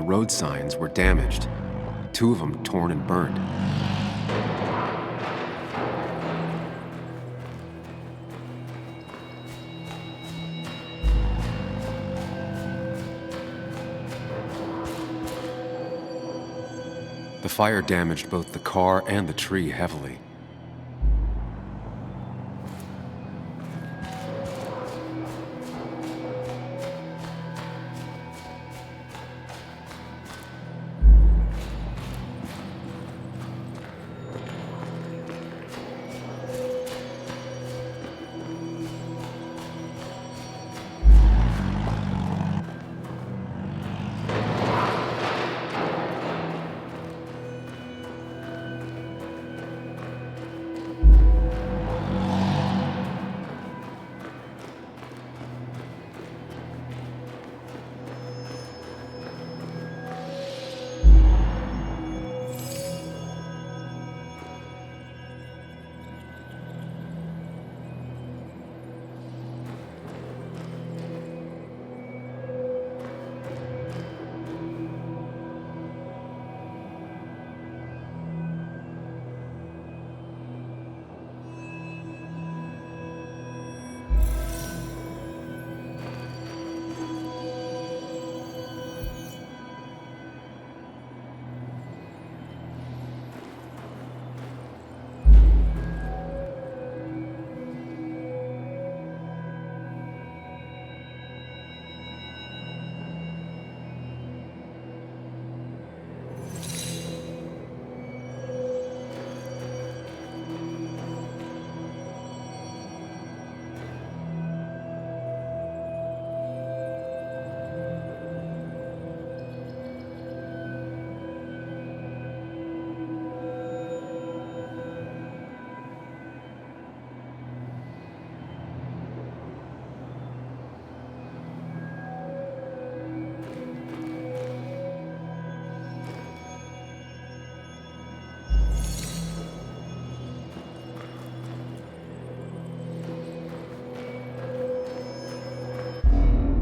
Speaker 1: the road signs were damaged. 2 of them torn and burned. The fire damaged both the car and the tree heavily.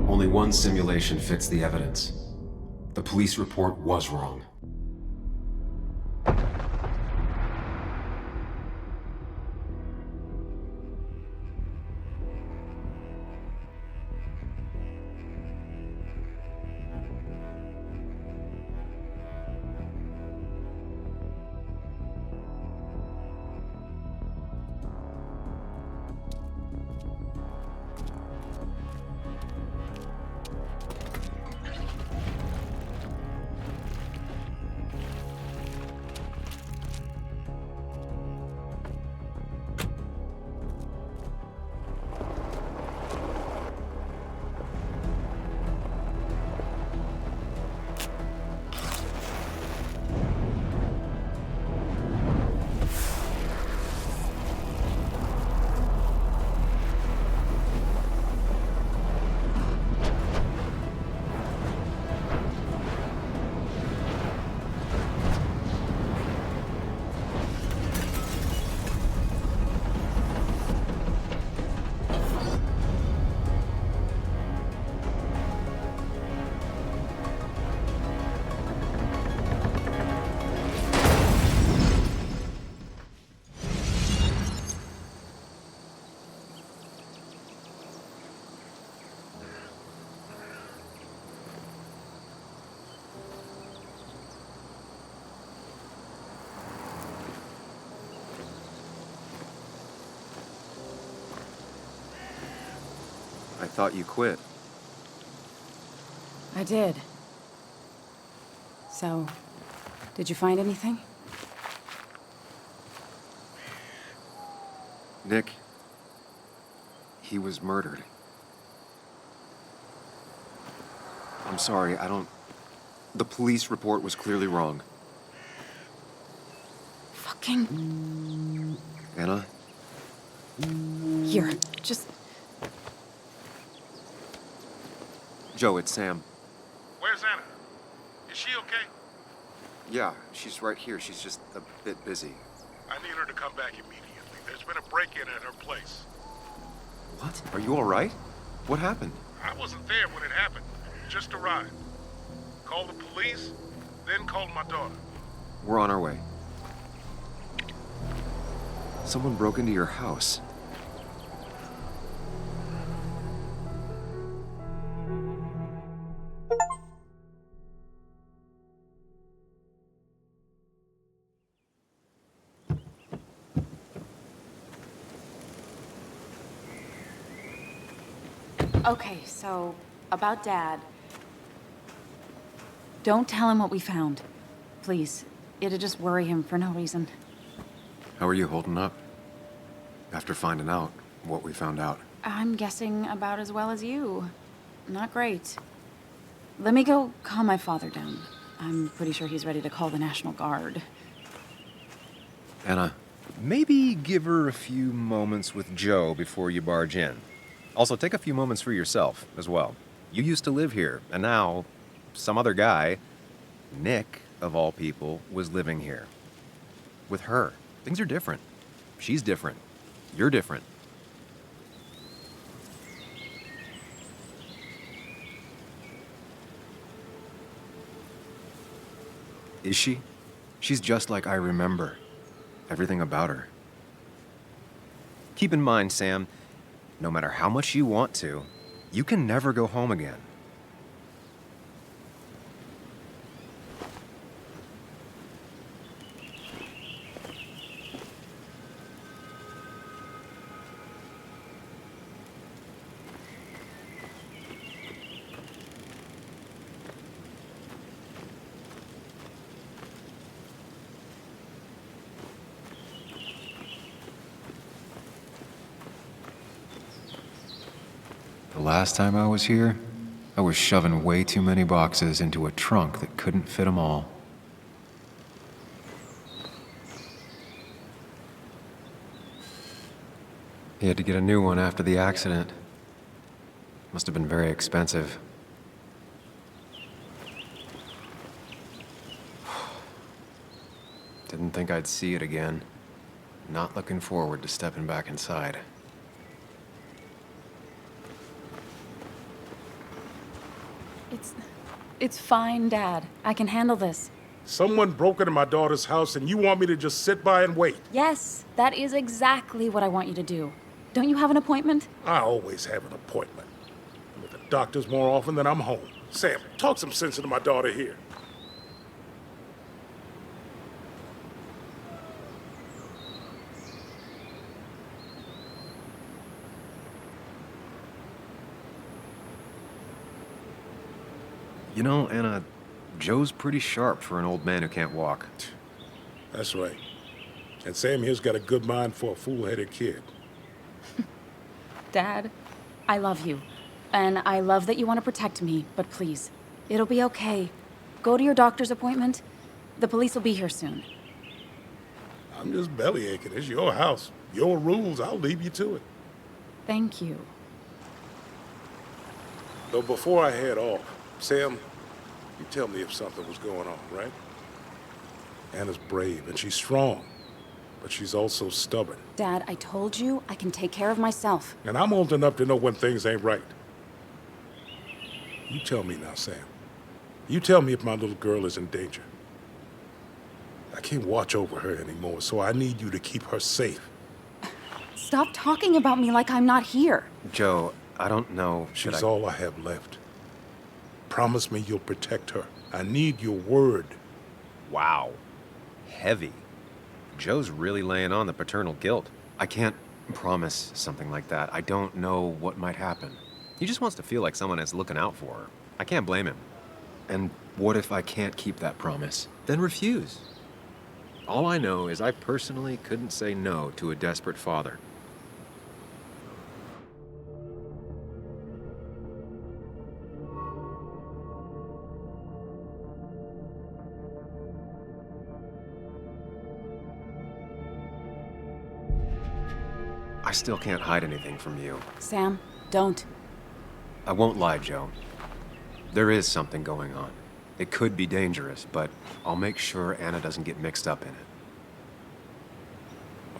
Speaker 1: Only one simulation fits the evidence. The police report was wrong. I thought you quit.
Speaker 13: I did. So, did you find anything?
Speaker 1: Nick, he was murdered. I'm sorry, the police report was clearly wrong.
Speaker 13: Fucking...
Speaker 1: Anna?
Speaker 13: Here, just...
Speaker 1: Joe, it's Sam.
Speaker 14: Where's Anna? Is she okay?
Speaker 1: Yeah, she's right here. She's just a bit busy.
Speaker 14: I need her to come back immediately. There's been a break-in at her place.
Speaker 1: What? Are you all right? What happened?
Speaker 14: I wasn't there when it happened. Just arrived. Call the police, then call my daughter.
Speaker 1: We're on our way. Someone broke into your house.
Speaker 13: Okay, so about Dad. Don't tell him what we found. Please. It'd just worry him for no reason.
Speaker 1: How are you holding up? After finding out what we found out.
Speaker 13: I'm guessing about as well as you. Not great. Let me go calm my father down. I'm pretty sure he's ready to call the National Guard.
Speaker 1: Anna, maybe give her a few moments with Joe before you barge in. Also, take a few moments for yourself as well. You used to live here, and now some other guy, Nick, of all people, was living here. With her. Things are different. She's different. You're different. Is she? She's just like I remember. Everything about her. Keep in mind, Sam, no matter how much you want to, you can never go home again.
Speaker 12: The last time I was here, I was shoving way too many boxes into a trunk that couldn't fit them all.
Speaker 1: He had to get a new one after the accident. Must have been very expensive. Didn't think I'd see it again. Not looking forward to stepping back inside.
Speaker 13: It's fine, Dad. I can handle this.
Speaker 14: Someone broke into my daughter's house and you want me to just sit by and wait?
Speaker 13: Yes, that is exactly what I want you to do. Don't you have an appointment?
Speaker 14: I always have an appointment. I'm at the doctor's more often than I'm home. Sam, talk some sense into my daughter here.
Speaker 1: You know, Anna, Joe's pretty sharp for an old man who can't walk.
Speaker 14: That's right. And Sam here's got a good mind for a fool-headed kid.
Speaker 13: Dad, I love you. And I love that you want to protect me, but please, it'll be okay. Go to your doctor's appointment. The police will be here soon.
Speaker 14: I'm just bellyaching. It's your house. Your rules. I'll leave you to it.
Speaker 13: Thank you.
Speaker 14: Though before I head off, Sam, you tell me if something was going on, right? Anna's brave and she's strong, but she's also stubborn.
Speaker 13: Dad, I told you I can take care of myself.
Speaker 14: And I'm old enough to know when things ain't right. You tell me now, Sam. You tell me if my little girl is in danger. I can't watch over her anymore, so I need you to keep her safe.
Speaker 13: Stop talking about me like I'm not here.
Speaker 1: Joe, I don't know.
Speaker 14: She's all I have left. Promise me you'll protect her. I need your word.
Speaker 1: Wow. Heavy. Joe's really laying on the paternal guilt. I can't promise something like that. I don't know what might happen. He just wants to feel like someone is looking out for her. I can't blame him. And what if I can't keep that promise? Then refuse. All I know is I personally couldn't say no to a desperate father. I still can't hide anything from you.
Speaker 13: Sam, don't.
Speaker 1: I won't lie, Joe. There is something going on. It could be dangerous, but I'll make sure Anna doesn't get mixed up in it.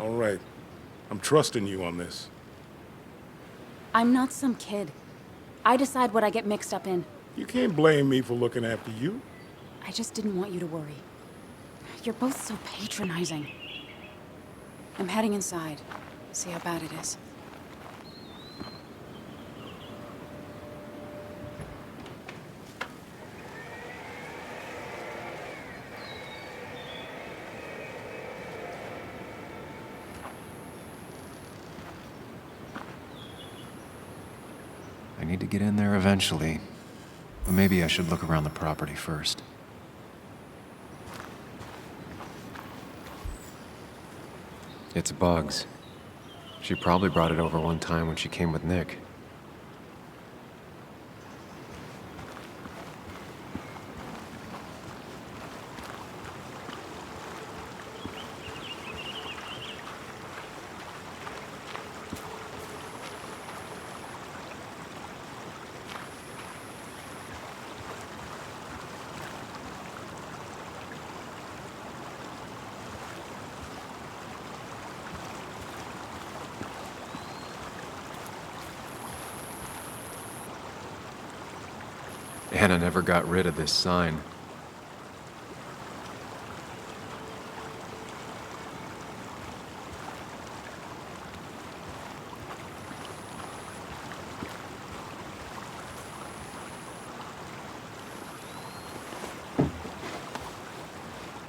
Speaker 14: All right. I'm trusting you on this.
Speaker 13: I'm not some kid. I decide what I get mixed up in.
Speaker 14: You can't blame me for looking after you.
Speaker 13: I just didn't want you to worry. You're both so patronizing. I'm heading inside. See how bad it is.
Speaker 12: I need to get in there eventually, but maybe I should look around the property first. It's Bugs. She probably brought it over one time when she came with Nick. Anna never got rid of this sign.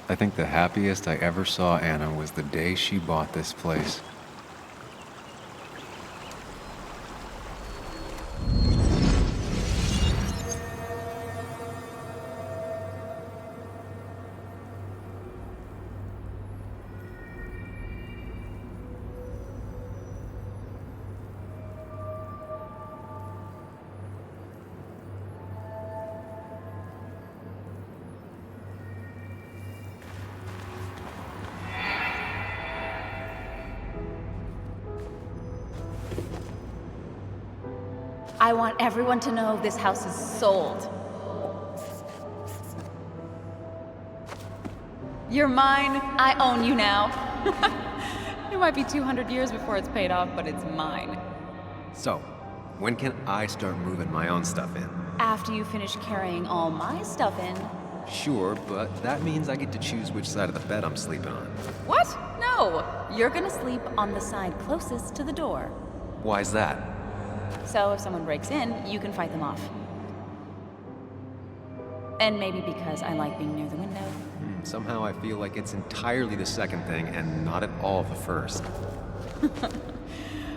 Speaker 12: I think the happiest I ever saw Anna was the day she bought this place.
Speaker 15: I want everyone to know this house is sold. You're mine. I own you now.
Speaker 13: It might be 200 years before it's paid off, but it's mine.
Speaker 1: So, when can I start moving my own stuff in?
Speaker 15: After you finish carrying all my stuff in.
Speaker 1: Sure, but that means I get to choose which side of the bed I'm sleeping on.
Speaker 15: What? No. You're gonna sleep on the side closest to the door.
Speaker 1: Why's that?
Speaker 15: So if someone breaks in, you can fight them off. And maybe because I like being near the window.
Speaker 1: Somehow I feel like it's entirely the second thing and not at all the first.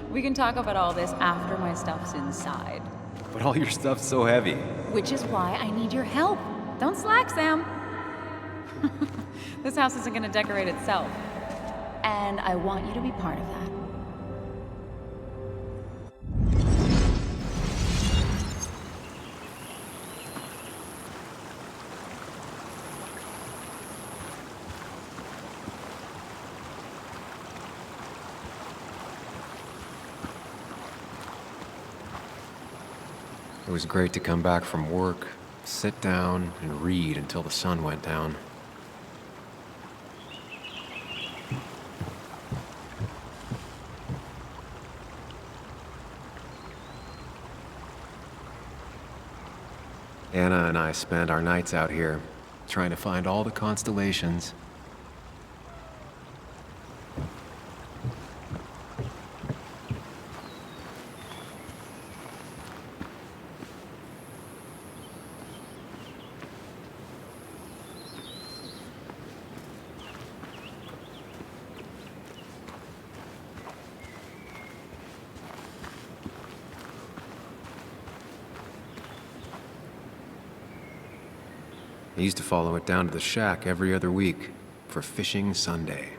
Speaker 15: We can talk about all this after my stuff's inside.
Speaker 1: But all your stuff's so heavy.
Speaker 15: Which is why I need your help. Don't slack, Sam. This house isn't gonna decorate itself. And I want you to be part of that.
Speaker 1: It was great to come back from work, sit down, and read until the sun went down. Anna and I spend our nights out here, trying to find all the constellations. I used to follow it down to the shack every other week for Fishing Sunday.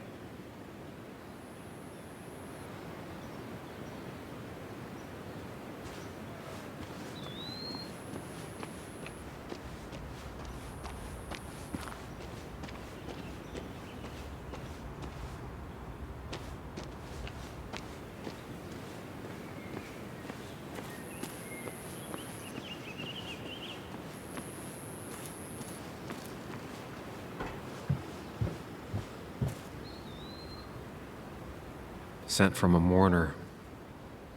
Speaker 1: Sent from a mourner.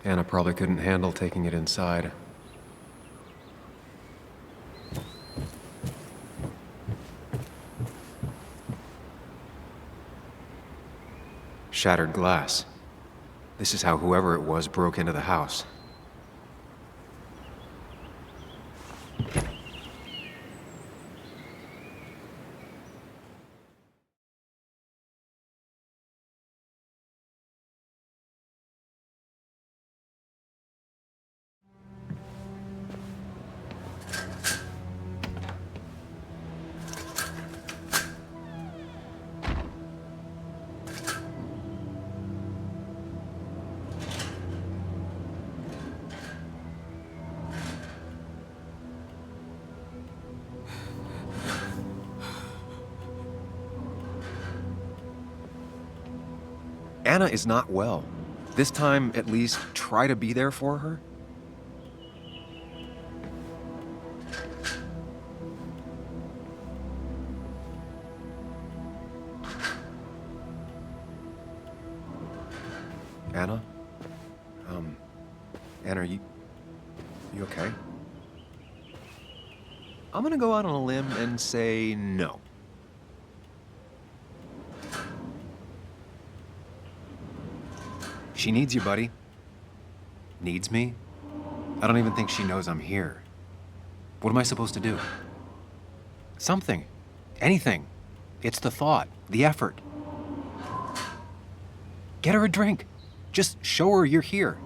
Speaker 1: Anna probably couldn't handle taking it inside. Shattered glass. This is how whoever it was broke into the house. Anna is not well. This time, at least, try to be there for her. Anna? Anna, are you okay? I'm gonna go out on a limb and say no. She needs you, buddy. Needs me? I don't even think she knows I'm here. What am I supposed to do? Something. Anything. It's the thought, the effort. Get her a drink. Just show her you're here.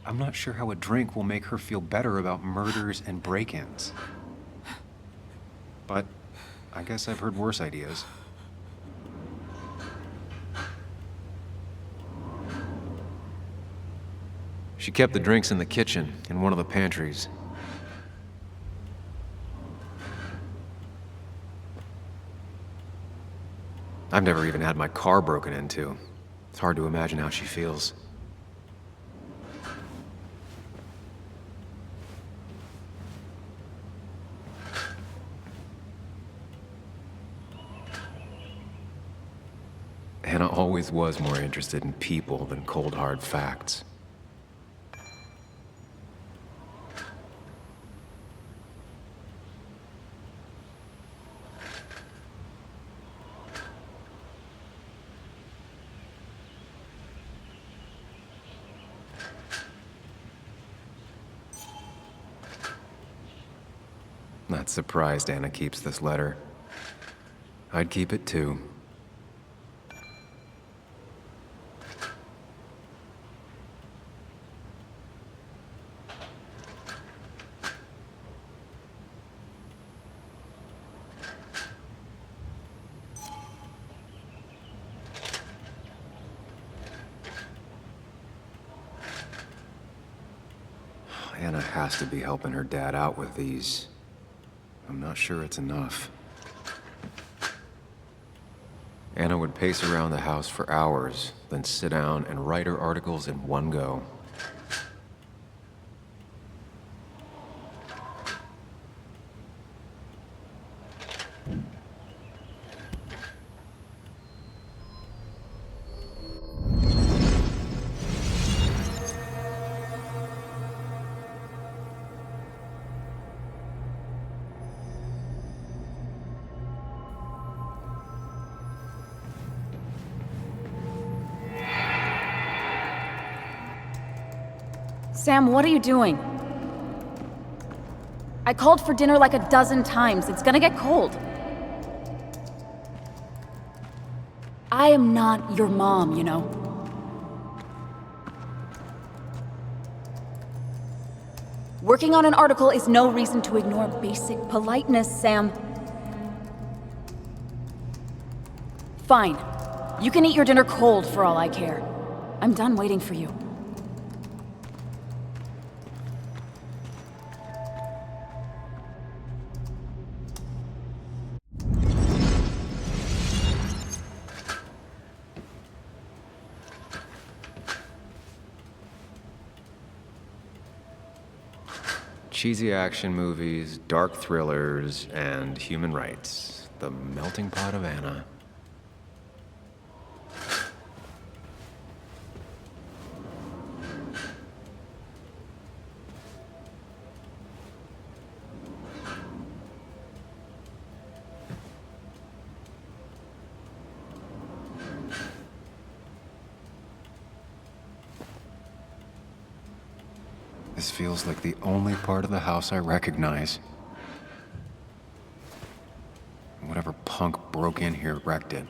Speaker 1: I'm not sure how a drink will make her feel better about murders and break-ins. But I guess I've heard worse ideas. She kept the drinks in the kitchen, in one of the pantries. I've never even had my car broken into. It's hard to imagine how she feels. Hannah always was more interested in people than cold, hard facts. Not surprised Anna keeps this letter. I'd keep it too. Anna has to be helping her dad out with these. I'm not sure it's enough. Anna would pace around the house for hours, then sit down and write her articles in one go.
Speaker 15: Sam, what are you doing? I called for dinner like a dozen times. It's gonna get cold. I am not your mom, you know. Working on an article is no reason to ignore basic politeness, Sam. Fine. You can eat your dinner cold for all I care. I'm done waiting for you.
Speaker 1: Cheesy action movies, dark thrillers, and human rights. The melting pot of Anna.
Speaker 12: This feels like the only part of the house I recognize. Whatever punk broke in here wrecked it.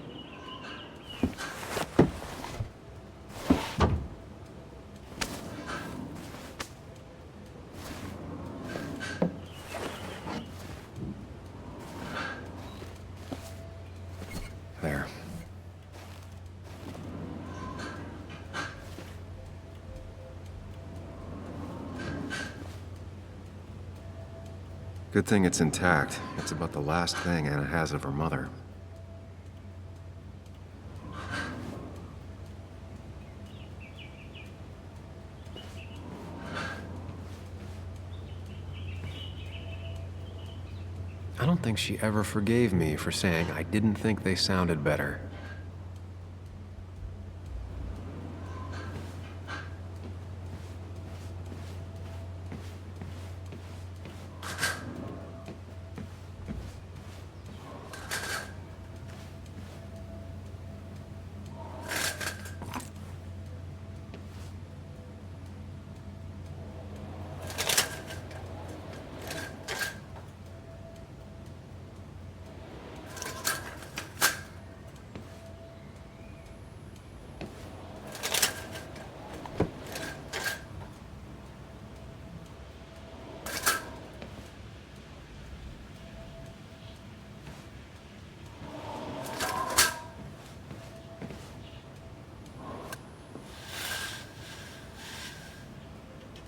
Speaker 12: There. Good thing it's intact. It's about the last thing Anna has of her mother. I don't think she ever forgave me for saying I didn't think they sounded better.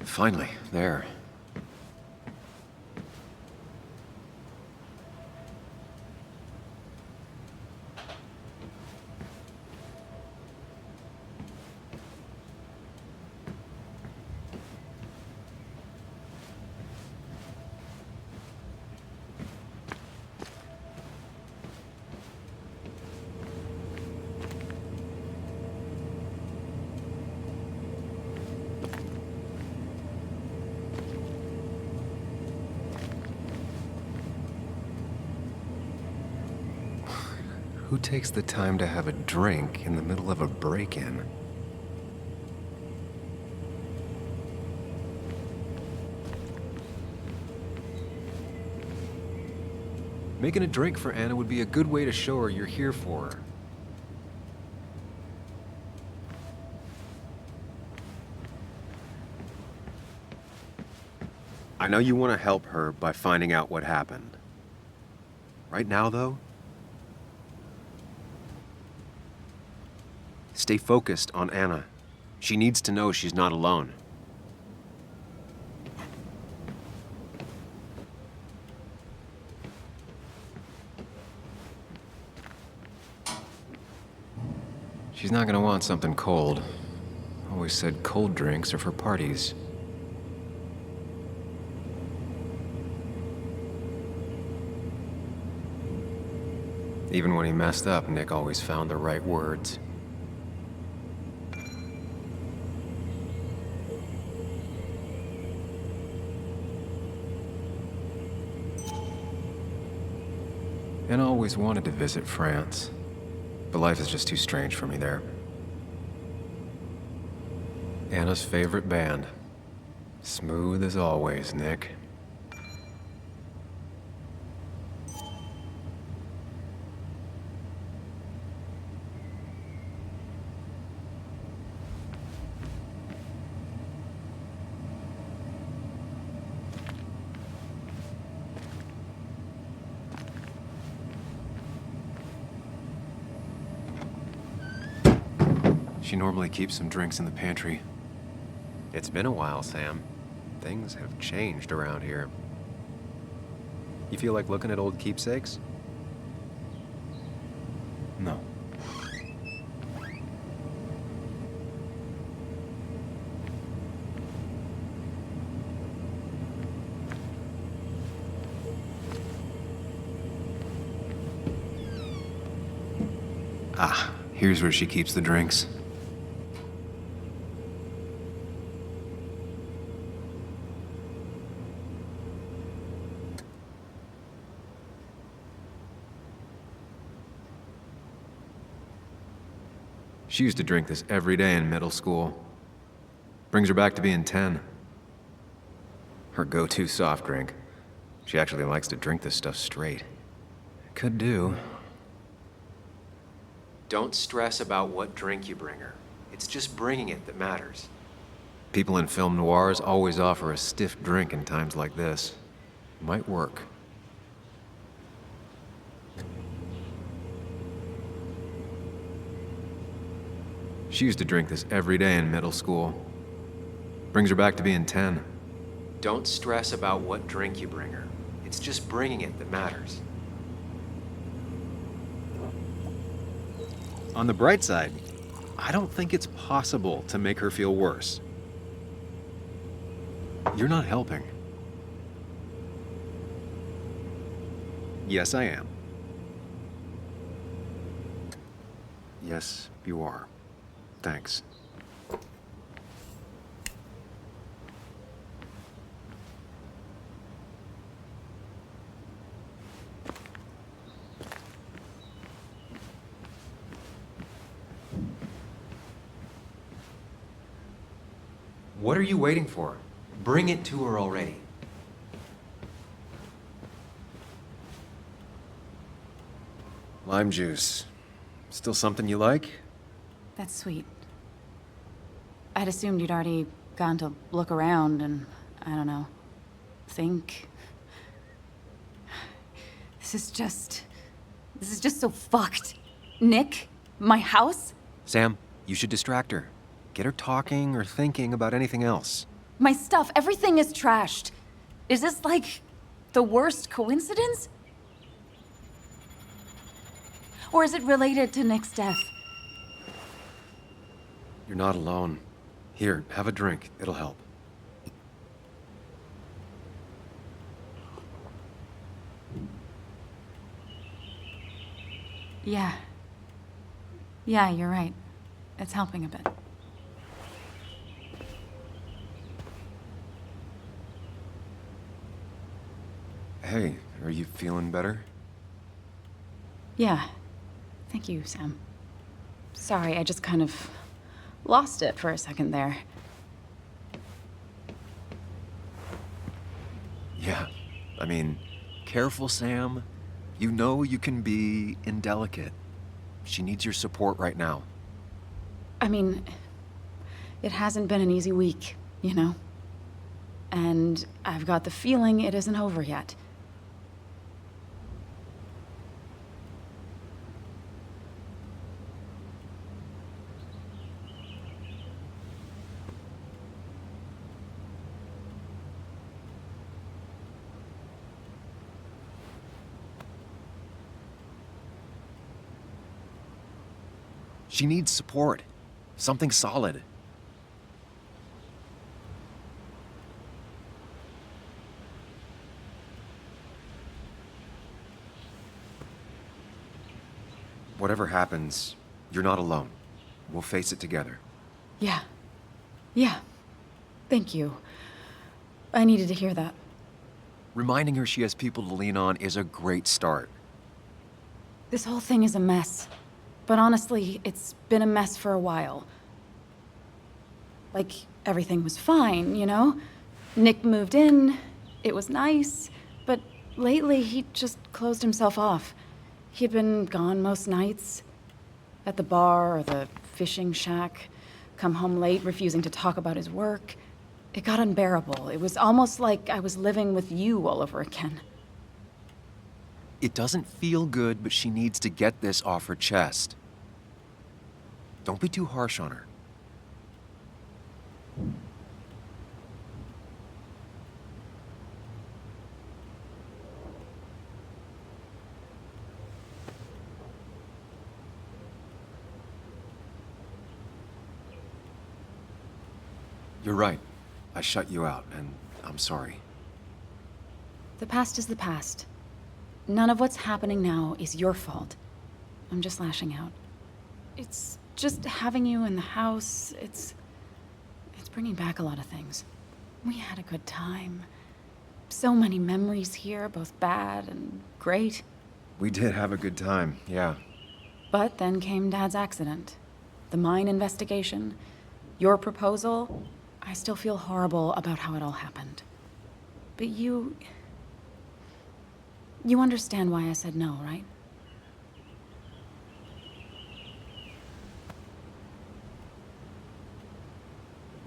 Speaker 12: Finally, there. Who takes the time to have a drink in the middle of a break-in? Making a drink for Anna would be a good way to show her you're here for her. I know you want to help her by finding out what happened. Right now, though, stay focused on Anna. She needs to know she's not alone. She's not gonna want something cold. Always said cold drinks are for parties. Even when he messed up, Nick always found the right words. And I always wanted to visit France, but life is just too strange for me there. Anna's favorite band. Smooth as always, Nick. She normally keeps some drinks in the pantry. It's been a while, Sam. Things have changed around here. You feel like looking at old keepsakes? No. Ah, here's where she keeps the drinks. She used to drink this every day in middle school. Brings her back to being 10. Her go-to soft drink. She actually likes to drink this stuff straight. Could do. Don't stress about what drink you bring her. It's just bringing it that matters. People in film noirs always offer a stiff drink in times like this. Might work. She used to drink this every day in middle school. Brings her back to being 10. Don't stress about what drink you bring her. It's just bringing it that matters. On the bright side, I don't think it's possible to make her feel worse. You're not helping. Yes, I am. Yes, you are. Thanks. What are you waiting for? Bring it to her already. Lime juice. Still something you like?
Speaker 13: That's sweet. I'd assumed you'd already gone to look around and, I don't know, think. This is just so fucked. Nick? My house?
Speaker 12: Sam, you should distract her. Get her talking or thinking about anything else.
Speaker 13: My stuff, everything is trashed. Is this like the worst coincidence? Or is it related to Nick's death?
Speaker 12: You're not alone. Here, have a drink. It'll help.
Speaker 13: Yeah. Yeah, you're right. It's helping a bit.
Speaker 12: Hey, are you feeling better?
Speaker 13: Yeah. Thank you, Sam. Sorry, I just kind of lost it for a second there.
Speaker 12: Yeah. I mean, careful, Sam. You know you can be indelicate. She needs your support right now.
Speaker 13: I mean, it hasn't been an easy week, you know? And I've got the feeling it isn't over yet.
Speaker 12: She needs support. Something solid. Whatever happens, you're not alone. We'll face it together.
Speaker 13: Yeah. Yeah. Thank you. I needed to hear that.
Speaker 12: Reminding her she has people to lean on is a great start.
Speaker 13: This whole thing is a mess. But honestly, it's been a mess for a while. Like, everything was fine, you know? Nick moved in, it was nice, but lately he just closed himself off. He'd been gone most nights. At the bar or the fishing shack, come home late, refusing to talk about his work. It got unbearable. It was almost like I was living with you all over again.
Speaker 12: It doesn't feel good, but she needs to get this off her chest. Don't be too harsh on her. You're right. I shut you out, and I'm sorry.
Speaker 13: The past is the past. None of what's happening now is your fault. I'm just lashing out. It's just having you in the house, it's bringing back a lot of things. We had a good time. So many memories here, both bad and great.
Speaker 12: We did have a good time, yeah.
Speaker 13: But then came Dad's accident. The mine investigation. Your proposal. I still feel horrible about how it all happened. But you understand why I said no, right?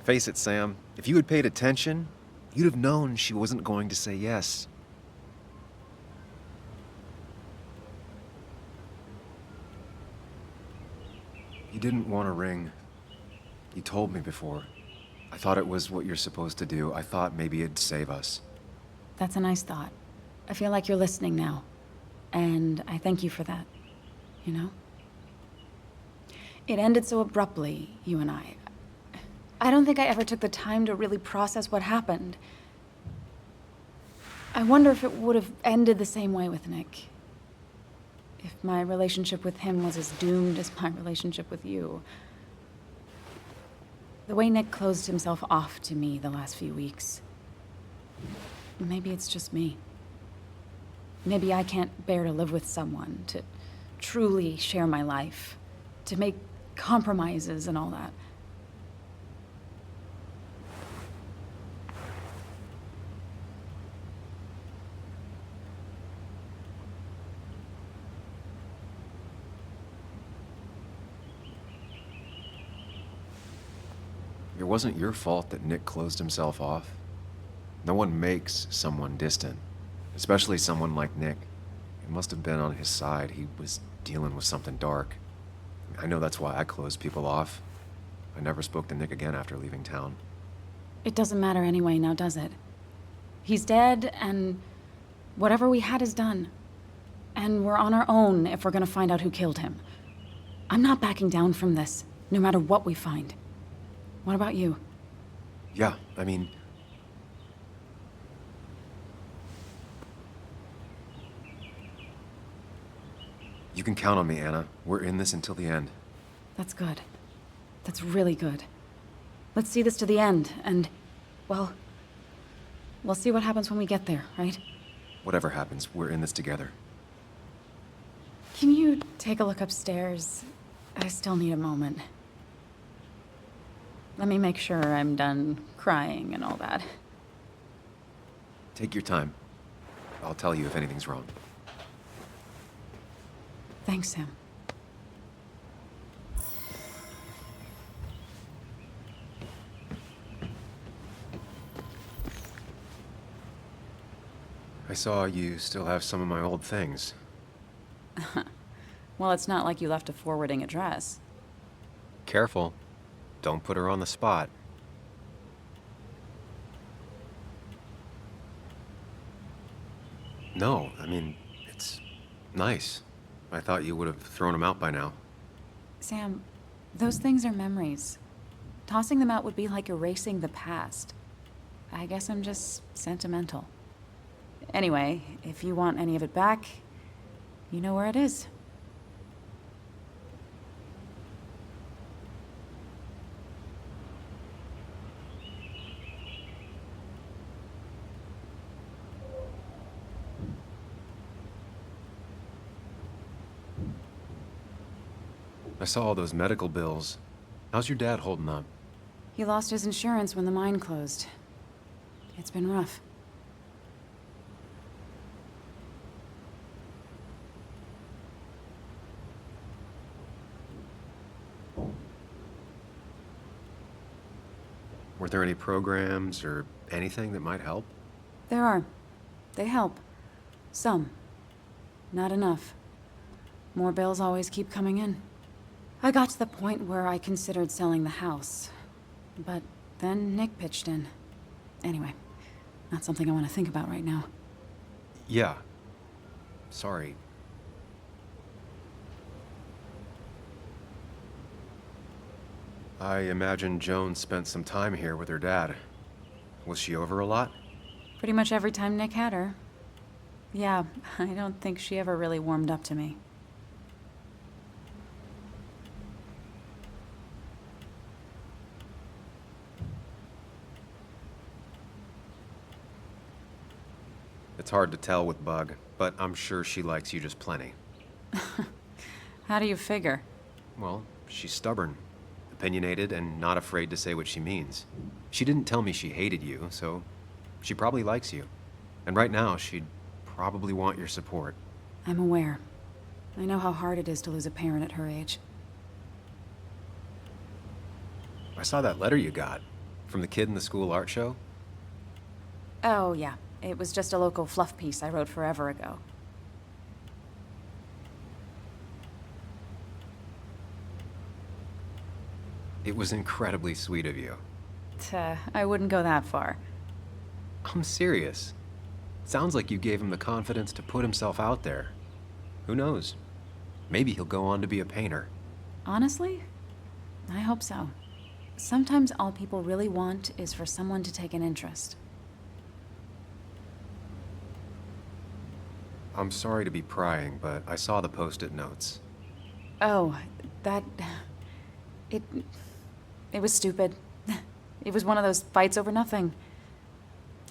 Speaker 1: Face it, Sam. If you had paid attention, you'd have known she wasn't going to say yes. You didn't want a ring. You told me before. I thought it was what you're supposed to do. I thought maybe it'd save us.
Speaker 13: That's a nice thought. I feel like you're listening now. And I thank you for that. You know? It ended so abruptly, you and I. I don't think I ever took the time to really process what happened. I wonder if it would have ended the same way with Nick. If my relationship with him was as doomed as my relationship with you. The way Nick closed himself off to me the last few weeks. Maybe it's just me. Maybe I can't bear to live with someone, to truly share my life, to make compromises and all that.
Speaker 1: It wasn't your fault that Nick closed himself off. No one makes someone distant, especially someone like Nick. It must have been on his side. He was dealing with something dark. I know that's why I closed people off. I never spoke to Nick again after leaving town.
Speaker 13: It doesn't matter anyway, now does it? He's dead, and whatever we had is done. And we're on our own if we're gonna find out who killed him. I'm not backing down from this, no matter what we find. What about you?
Speaker 1: Yeah, I mean... You can count on me, Anna. We're in this until the end.
Speaker 13: That's good. That's really good. Let's see this to the end, and, well, we'll see what happens when we get there, right?
Speaker 1: Whatever happens, we're in this together.
Speaker 13: Can you take a look upstairs? I still need a moment. Let me make sure I'm done crying and all that.
Speaker 1: Take your time. I'll tell you if anything's wrong.
Speaker 13: Thanks, Sam.
Speaker 1: I saw you still have some of my old things.
Speaker 13: Well, it's not like you left a forwarding address.
Speaker 1: Careful. Don't put her on the spot. No, I mean, it's nice. I thought you would have thrown them out by now.
Speaker 13: Sam, those things are memories. Tossing them out would be like erasing the past. I guess I'm just sentimental. Anyway, if you want any of it back, you know where it is.
Speaker 1: I saw all those medical bills. How's your dad holding up?
Speaker 13: He lost his insurance when the mine closed. It's been rough.
Speaker 1: Were there any programs or anything that might help?
Speaker 13: There are. They help. Some. Not enough. More bills always keep coming in. I got to the point where I considered selling the house. But then Nick pitched in. Anyway, not something I want to think about right now.
Speaker 1: Yeah. Sorry. I imagine Joan spent some time here with her dad. Was she over a lot?
Speaker 13: Pretty much every time Nick had her. Yeah, I don't think she ever really warmed up to me.
Speaker 1: It's hard to tell with Bug, but I'm sure she likes you just plenty.
Speaker 13: How do you figure?
Speaker 1: Well, she's stubborn, opinionated, and not afraid to say what she means. She didn't tell me she hated you, so she probably likes you.
Speaker 12: And right now, she'd probably want your support.
Speaker 13: I'm aware. I know how hard it is to lose a parent at her age.
Speaker 12: I saw that letter you got from the kid in the school art show.
Speaker 13: Oh, yeah. It was just a local fluff piece I wrote forever ago.
Speaker 12: It was incredibly sweet of you.
Speaker 13: I wouldn't go that far.
Speaker 12: I'm serious. Sounds like you gave him the confidence to put himself out there. Who knows? Maybe he'll go on to be a painter.
Speaker 13: Honestly, I hope so. Sometimes all people really want is for someone to take an interest.
Speaker 12: I'm sorry to be prying, but I saw the post-it notes.
Speaker 13: Oh, that... It was stupid. It was one of those fights over nothing.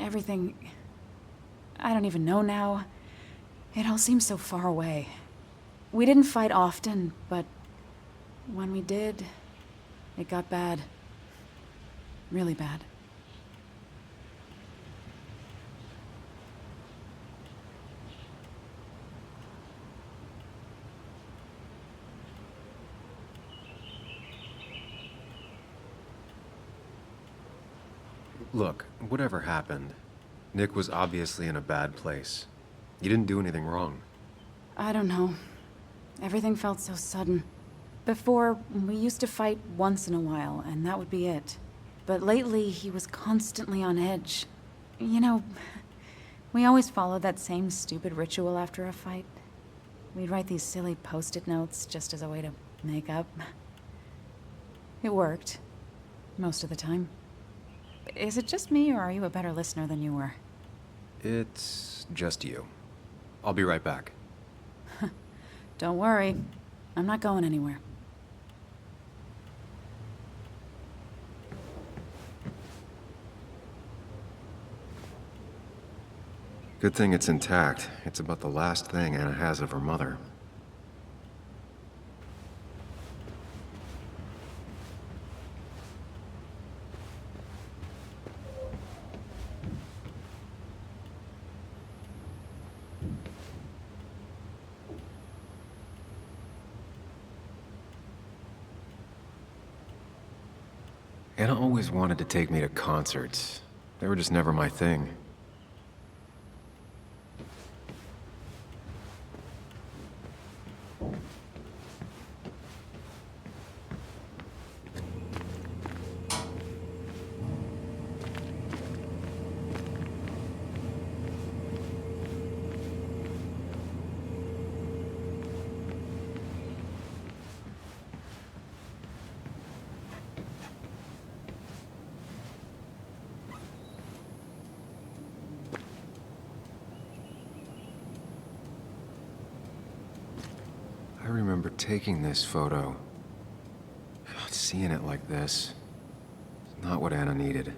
Speaker 13: Everything... I don't even know now. It all seems so far away. We didn't fight often, but when we did, it got bad. Really bad.
Speaker 12: Look, whatever happened, Nick was obviously in a bad place. You didn't do anything wrong.
Speaker 13: I don't know. Everything felt so sudden. Before, we used to fight once in a while, and that would be it. But lately, he was constantly on edge. You know, we always followed that same stupid ritual after a fight. We'd write these silly post-it notes just as a way to make up. It worked. Most of the time. Is it just me, or are you a better listener than you were?
Speaker 12: It's just you. I'll be right back.
Speaker 13: Don't worry. I'm not going anywhere.
Speaker 12: Good thing it's intact. It's about the last thing Anna has of her mother. Anna always wanted to take me to concerts. They were just never my thing. I remember taking this photo. God, seeing it like this. It's not what Anna needed.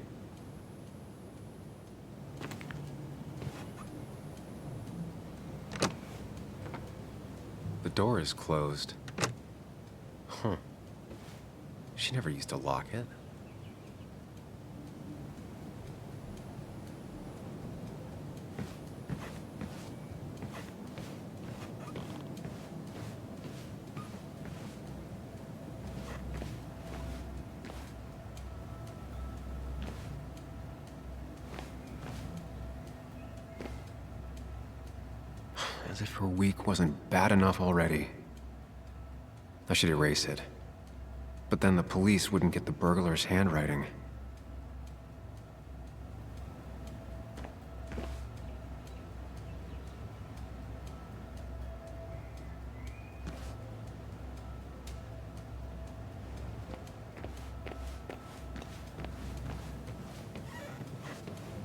Speaker 12: The door is closed. Huh. She never used to lock it. As if her week wasn't bad enough already. I should erase it. But then the police wouldn't get the burglar's handwriting.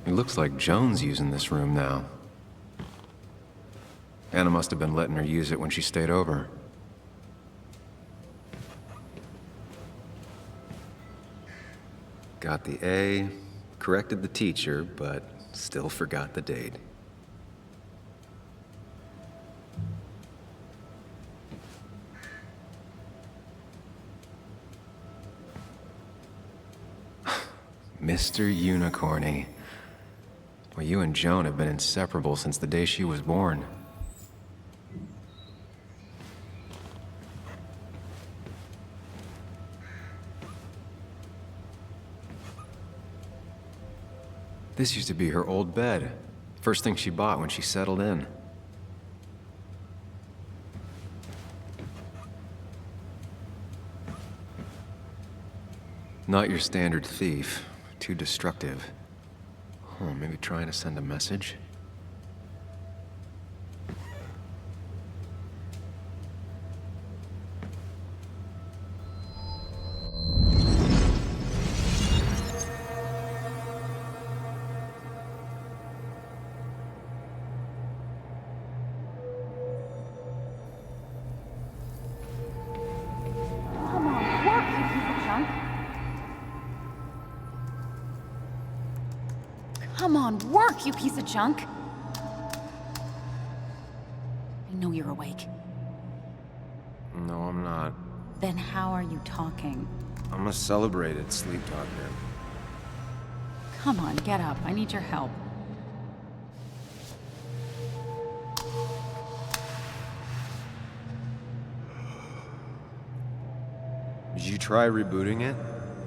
Speaker 12: It looks like Joan's using this room now. Anna must have been letting her use it when she stayed over. Got the A, corrected the teacher, but still forgot the date. Mr. Unicorny. Well, you and Joan have been inseparable since the day she was born. This used to be her old bed. First thing she bought when she settled in. Not your standard thief. Too destructive. Oh, maybe trying to send a message?
Speaker 15: Come on, work, you piece of junk. Come on, work, you piece of junk. I know you're awake.
Speaker 12: No, I'm not.
Speaker 15: Then how are you talking?
Speaker 12: I'm a celebrated sleep talker.
Speaker 15: Come on, get up. I need your help.
Speaker 12: Did you try rebooting it?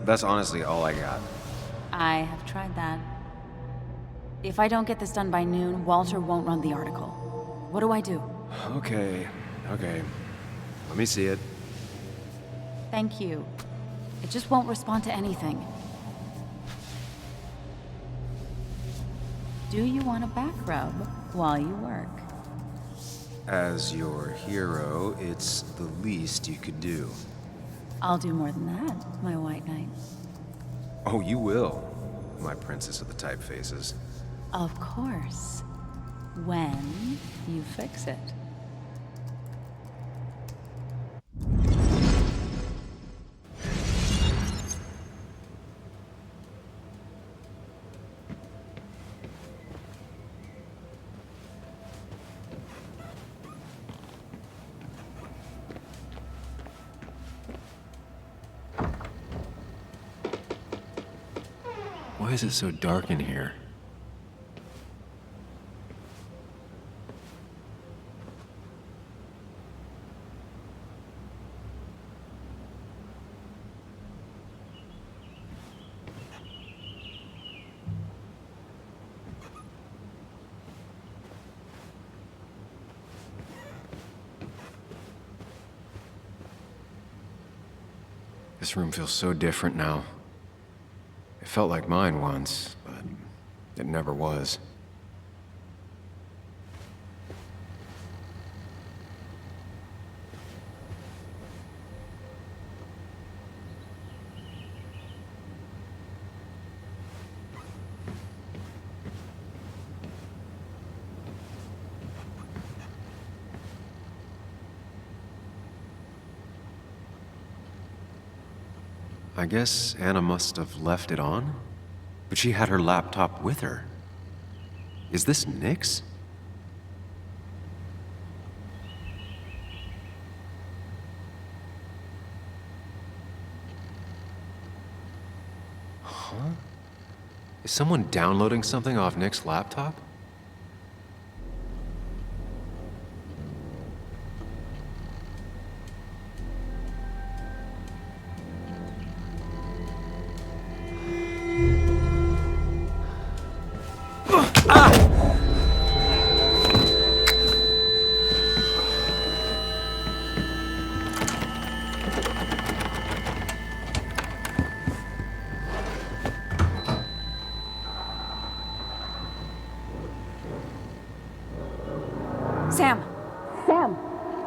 Speaker 12: That's honestly all I got.
Speaker 15: I have tried that. If I don't get this done by noon, Walter won't run the article. What do I do?
Speaker 12: Okay. Let me see it.
Speaker 15: Thank you. It just won't respond to anything. Do you want a back rub while you work?
Speaker 12: As your hero, it's the least you could do.
Speaker 15: I'll do more than that, my white knight.
Speaker 12: Oh, you will, my princess of the typefaces.
Speaker 15: Of course. When you fix it.
Speaker 12: Why is it so dark in here? This room feels so different now. It felt like mine once, but it never was. I guess Anna must have left it on, but she had her laptop with her. Is this Nick's? Huh? Is someone downloading something off Nick's laptop?
Speaker 15: Sam! Sam!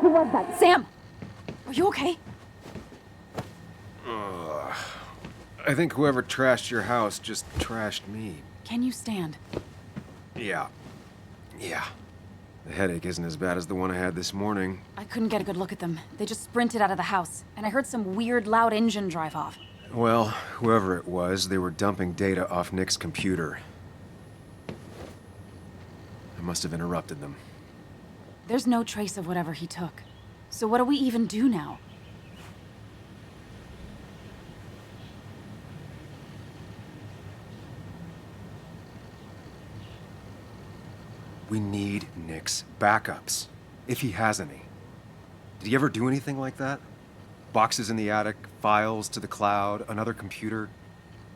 Speaker 15: Who was that? Sam! Are you okay?
Speaker 12: I think whoever trashed your house just trashed me.
Speaker 15: Can you stand?
Speaker 12: Yeah. The headache isn't as bad as the one I had this morning.
Speaker 15: I couldn't get a good look at them. They just sprinted out of the house, and I heard some weird, loud engine drive off.
Speaker 12: Well, whoever it was, they were dumping data off Nick's computer. I must have interrupted them.
Speaker 15: There's no trace of whatever he took. So what do we even do now?
Speaker 1: We need Nick's backups, if he has any. Did he ever do anything like that? Boxes in the attic, files to the cloud, another computer?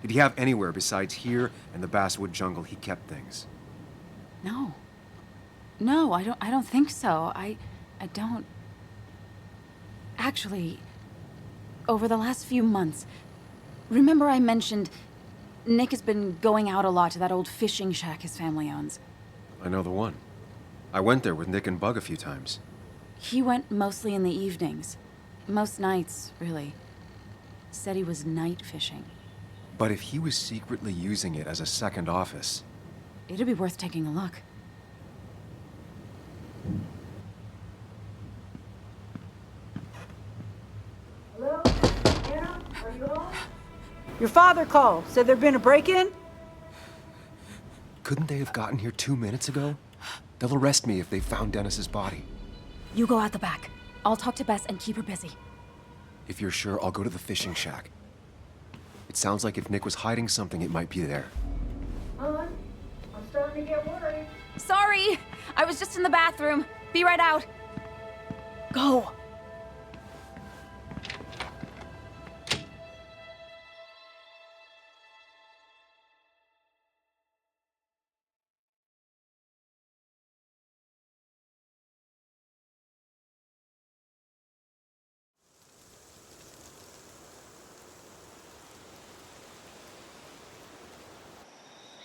Speaker 1: Did he have anywhere besides here and the basswood jungle he kept things?
Speaker 13: No. No, I don't think so. I don't... Actually, over the last few months, remember I mentioned Nick has been going out a lot to that old fishing shack his family owns.
Speaker 1: I know the one. I went there with Nick and Bug a few times.
Speaker 13: He went mostly in the evenings. Most nights, really. Said he was night fishing.
Speaker 1: But if he was secretly using it as a second office...
Speaker 13: It'd be worth taking a look.
Speaker 16: Hello? Anna? Are you home? Your father called. Said there'd been a break-in?
Speaker 1: Couldn't they have gotten here 2 minutes ago? They'll arrest me if they found Dennis's body.
Speaker 13: You go out the back. I'll talk to Bess and keep her busy.
Speaker 1: If you're sure, I'll go to the fishing shack. It sounds like if Nick was hiding something, it might be there.
Speaker 16: Hon, I'm starting to get worried.
Speaker 13: Sorry! I was just in the bathroom. Be right out. Go!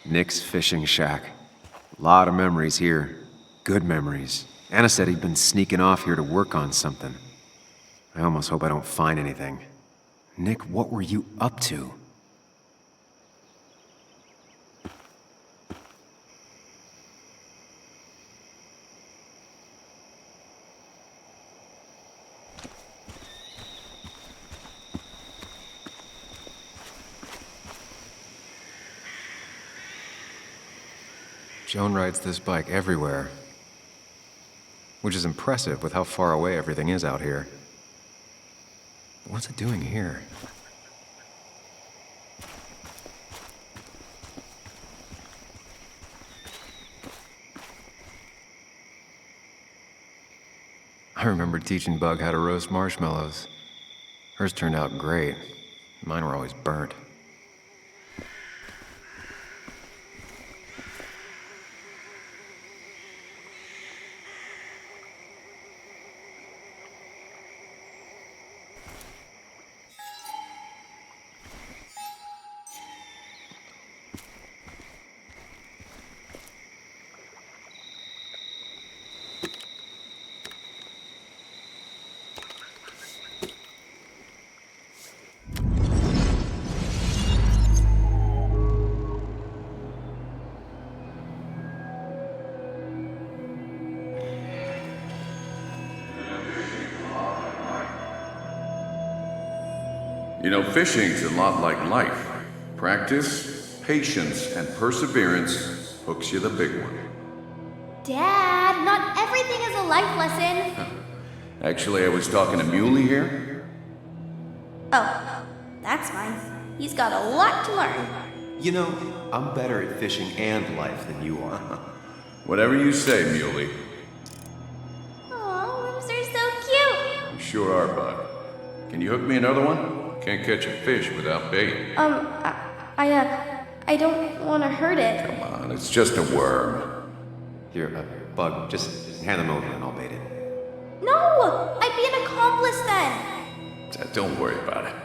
Speaker 1: Nick's fishing shack. Lot of memories here. Good memories. Anna said he'd been sneaking off here to work on something. I almost hope I don't find anything. Nick, what were you up to? Joan rides this bike everywhere. Which is impressive with how far away everything is out here. What's it doing here? I remember teaching Bug how to roast marshmallows. Hers turned out great. Mine were always burnt.
Speaker 17: You know, fishing's a lot like life. Practice, patience, and perseverance hooks you the big one.
Speaker 7: Dad, not everything is a life lesson.
Speaker 17: Actually, I was talking to Muley here.
Speaker 7: Oh, that's fine. He's got a lot to learn.
Speaker 18: You know, I'm better at fishing and life than you are.
Speaker 17: Whatever you say, Muley.
Speaker 7: Aw, worms are so cute.
Speaker 17: You sure are, Bug. Can you hook me another one? Can't catch a fish without bait.
Speaker 7: I don't want to hurt it.
Speaker 17: Come on, it's just a worm.
Speaker 1: Here, Bug, just hand them over and I'll bait it.
Speaker 7: No! I'd be an accomplice then.
Speaker 17: Don't worry about it.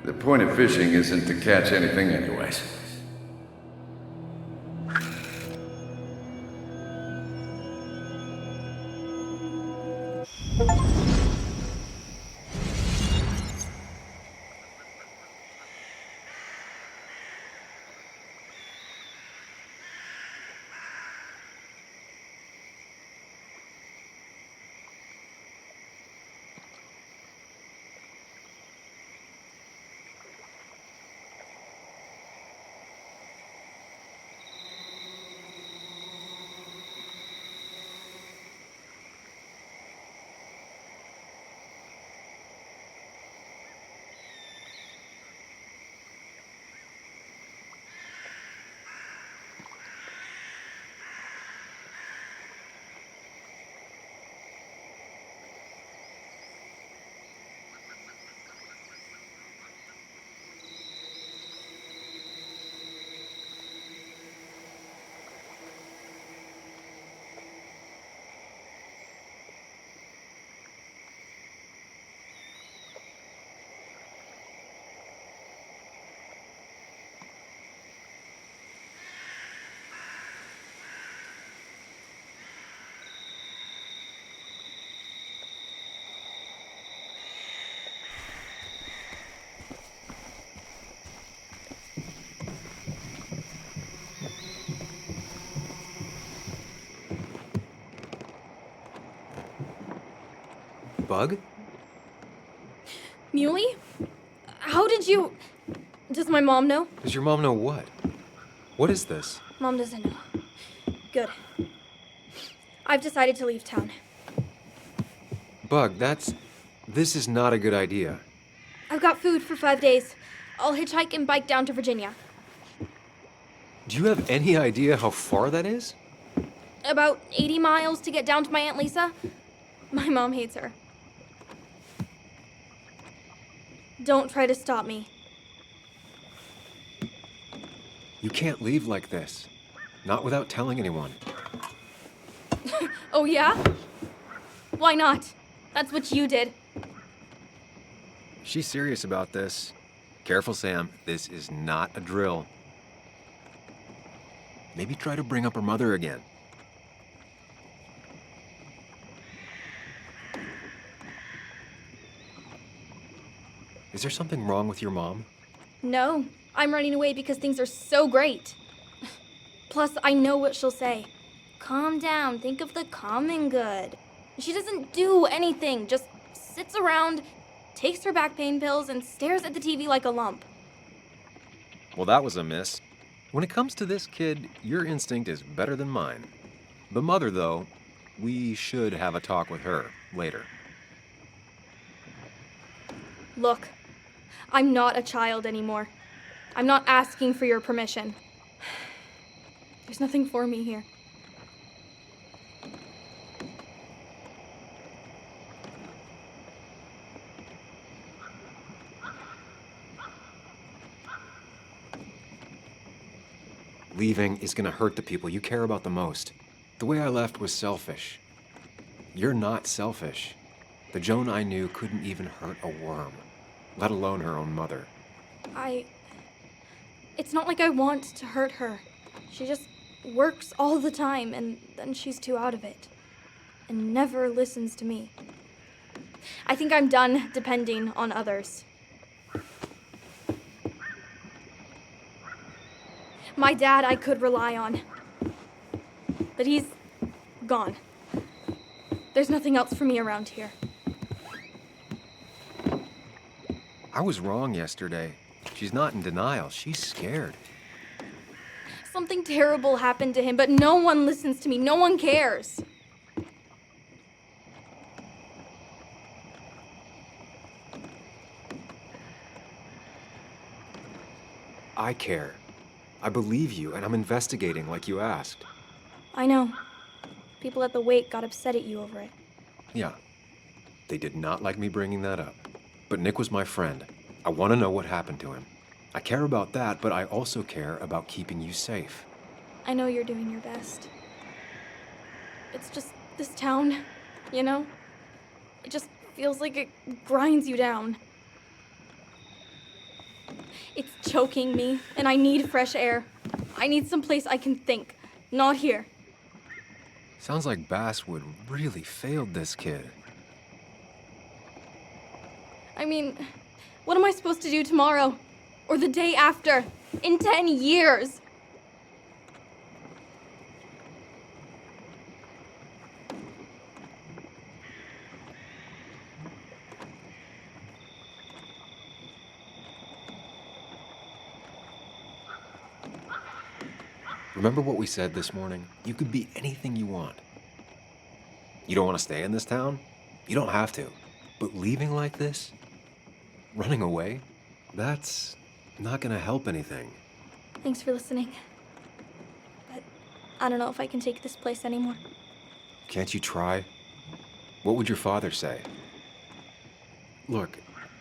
Speaker 17: The point of fishing isn't to catch anything anyways.
Speaker 12: Bug?
Speaker 7: Muley? How did you... Does my mom know?
Speaker 12: Does your mom know what? What is this?
Speaker 7: Mom doesn't know. Good. I've decided to leave town.
Speaker 12: Bug, this is not a good idea.
Speaker 7: I've got food for 5 days. I'll hitchhike and bike down to Virginia.
Speaker 12: Do you have any idea how far that is?
Speaker 7: About 80 miles to get down to my Aunt Lisa. My mom hates her. Don't try to stop me.
Speaker 12: You can't leave like this. Not without telling anyone.
Speaker 7: Oh, yeah? Why not? That's what you did.
Speaker 12: She's serious about this. Careful, Sam. This is not a drill. Maybe try to bring up her mother again. Is there something wrong with your mom?
Speaker 7: No, I'm running away because things are so great. Plus, I know what she'll say. Calm down, think of the common good. She doesn't do anything, just sits around, takes her back pain pills, and stares at the TV like a lump.
Speaker 12: Well, that was a miss. When it comes to this kid, your instinct is better than mine. The mother, though, we should have a talk with her later.
Speaker 7: Look, I'm not a child anymore. I'm not asking for your permission. There's nothing for me here.
Speaker 12: Leaving is gonna hurt the people you care about the most. The way I left was selfish. You're not selfish. The Joan I knew couldn't even hurt a worm, let alone her own mother.
Speaker 7: It's not like I want to hurt her. She just works all the time, and then she's too out of it. And never listens to me. I think I'm done depending on others. My dad I could rely on. But he's gone. There's nothing else for me around here.
Speaker 12: I was wrong yesterday. She's not in denial. She's scared.
Speaker 7: Something terrible happened to him, but no one listens to me. No one cares.
Speaker 12: I care. I believe you, and I'm investigating like you asked.
Speaker 7: I know. People at the wake got upset at you over it.
Speaker 12: Yeah. They did not like me bringing that up. But Nick was my friend. I want to know what happened to him. I care about that, but I also care about keeping you safe.
Speaker 7: I know you're doing your best. It's just this town, you know? It just feels like it grinds you down. It's choking me, and I need fresh air. I need someplace I can think, not here.
Speaker 12: Sounds like Basswood really failed this kid.
Speaker 7: I mean, what am I supposed to do tomorrow? Or the day after? In 10 years?
Speaker 12: Remember what we said this morning? You could be anything you want. You don't want to stay in this town? You don't have to. But leaving like this? Running away? That's not gonna help anything.
Speaker 7: Thanks for listening. But I don't know if I can take this place anymore.
Speaker 12: Can't you try? What would your father say? Look,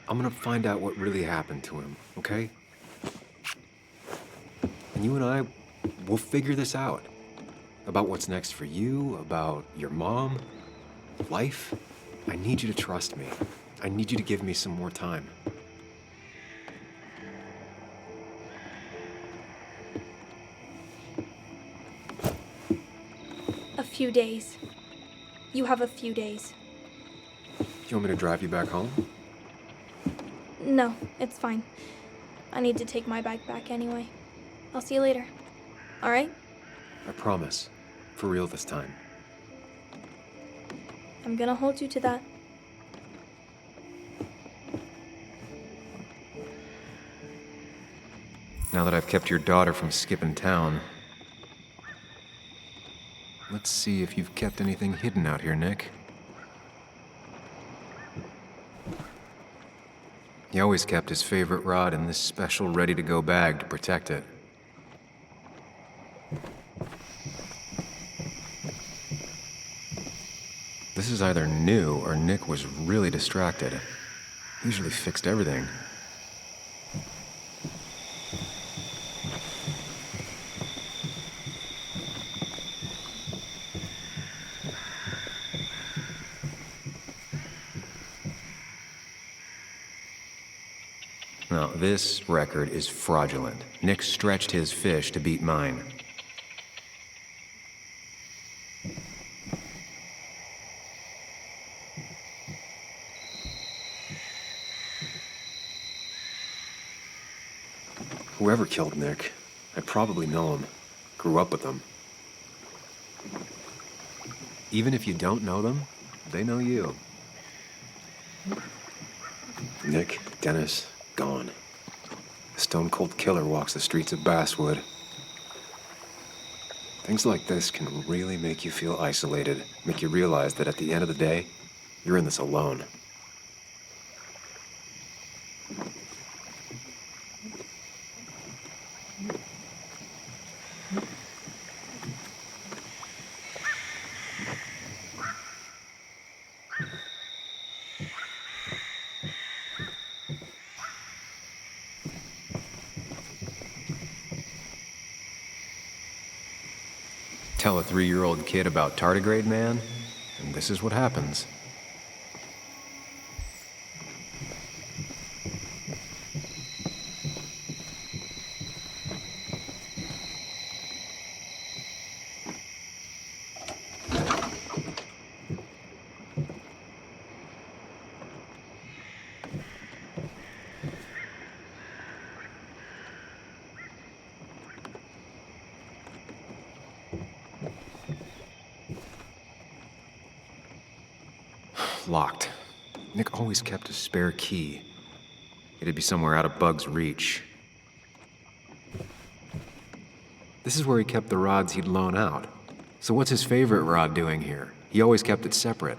Speaker 12: I'm gonna find out what really happened to him, okay? And you and I, we'll figure this out. About what's next for you, about your mom, life. I need you to trust me. I need you to give me some more time.
Speaker 7: A few days. You have a few days.
Speaker 12: Do you want me to drive you back home?
Speaker 7: No, it's fine. I need to take my bike back anyway. I'll see you later. All right?
Speaker 12: I promise. For real this time.
Speaker 7: I'm gonna hold you to that.
Speaker 1: Now that I've kept your daughter from skipping town, let's see if you've kept anything hidden out here, Nick. He always kept his favorite rod in this special ready-to-go bag to protect it. This is either new or Nick was really distracted. He usually fixed everything. Now, this record is fraudulent. Nick stretched his fish to beat mine. Whoever killed Nick, I probably know him. Grew up with them. Even if you don't know them, they know you. Nick, Dennis, gone. A stone-cold killer walks the streets of Basswood. Things like this can really make you feel isolated, make you realize that at the end of the day, you're in this alone. Tell a 3-year-old kid about tardigrade man, and this is what happens. Locked. Nick always kept a spare key. It'd be somewhere out of Bug's reach. This is where he kept the rods he'd loan out. So what's his favorite rod doing here? He always kept it separate.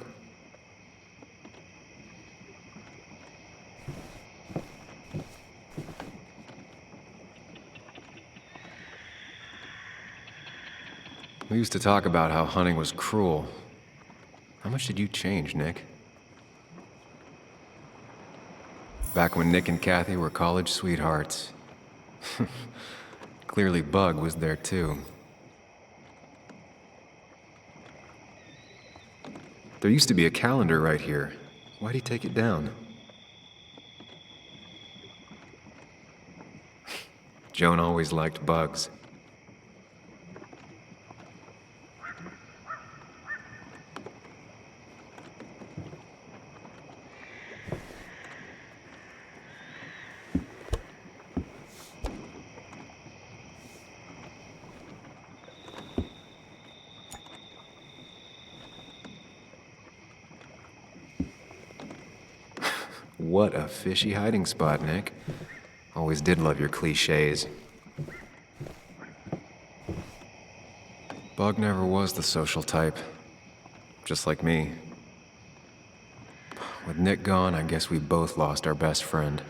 Speaker 1: We used to talk about how hunting was cruel. How much did you change, Nick? Back when Nick and Kathy were college sweethearts. Clearly Bug was there too. There used to be a calendar right here. Why'd he take it down? Joan always liked bugs. What a fishy hiding spot, Nick. Always did love your cliches. Bug never was the social type. Just like me. With Nick gone, I guess we both lost our best friend.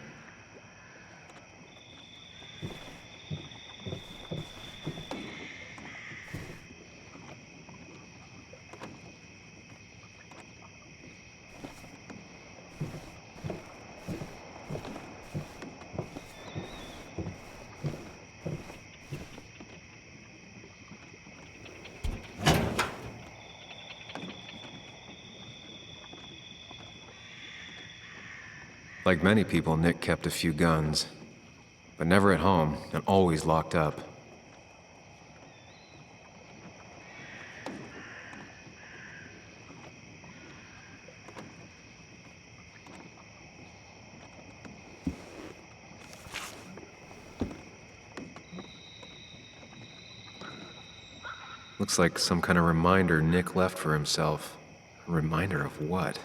Speaker 1: Like many people, Nick kept a few guns, but never at home and always locked up. Looks like some kind of reminder Nick left for himself. A reminder of what?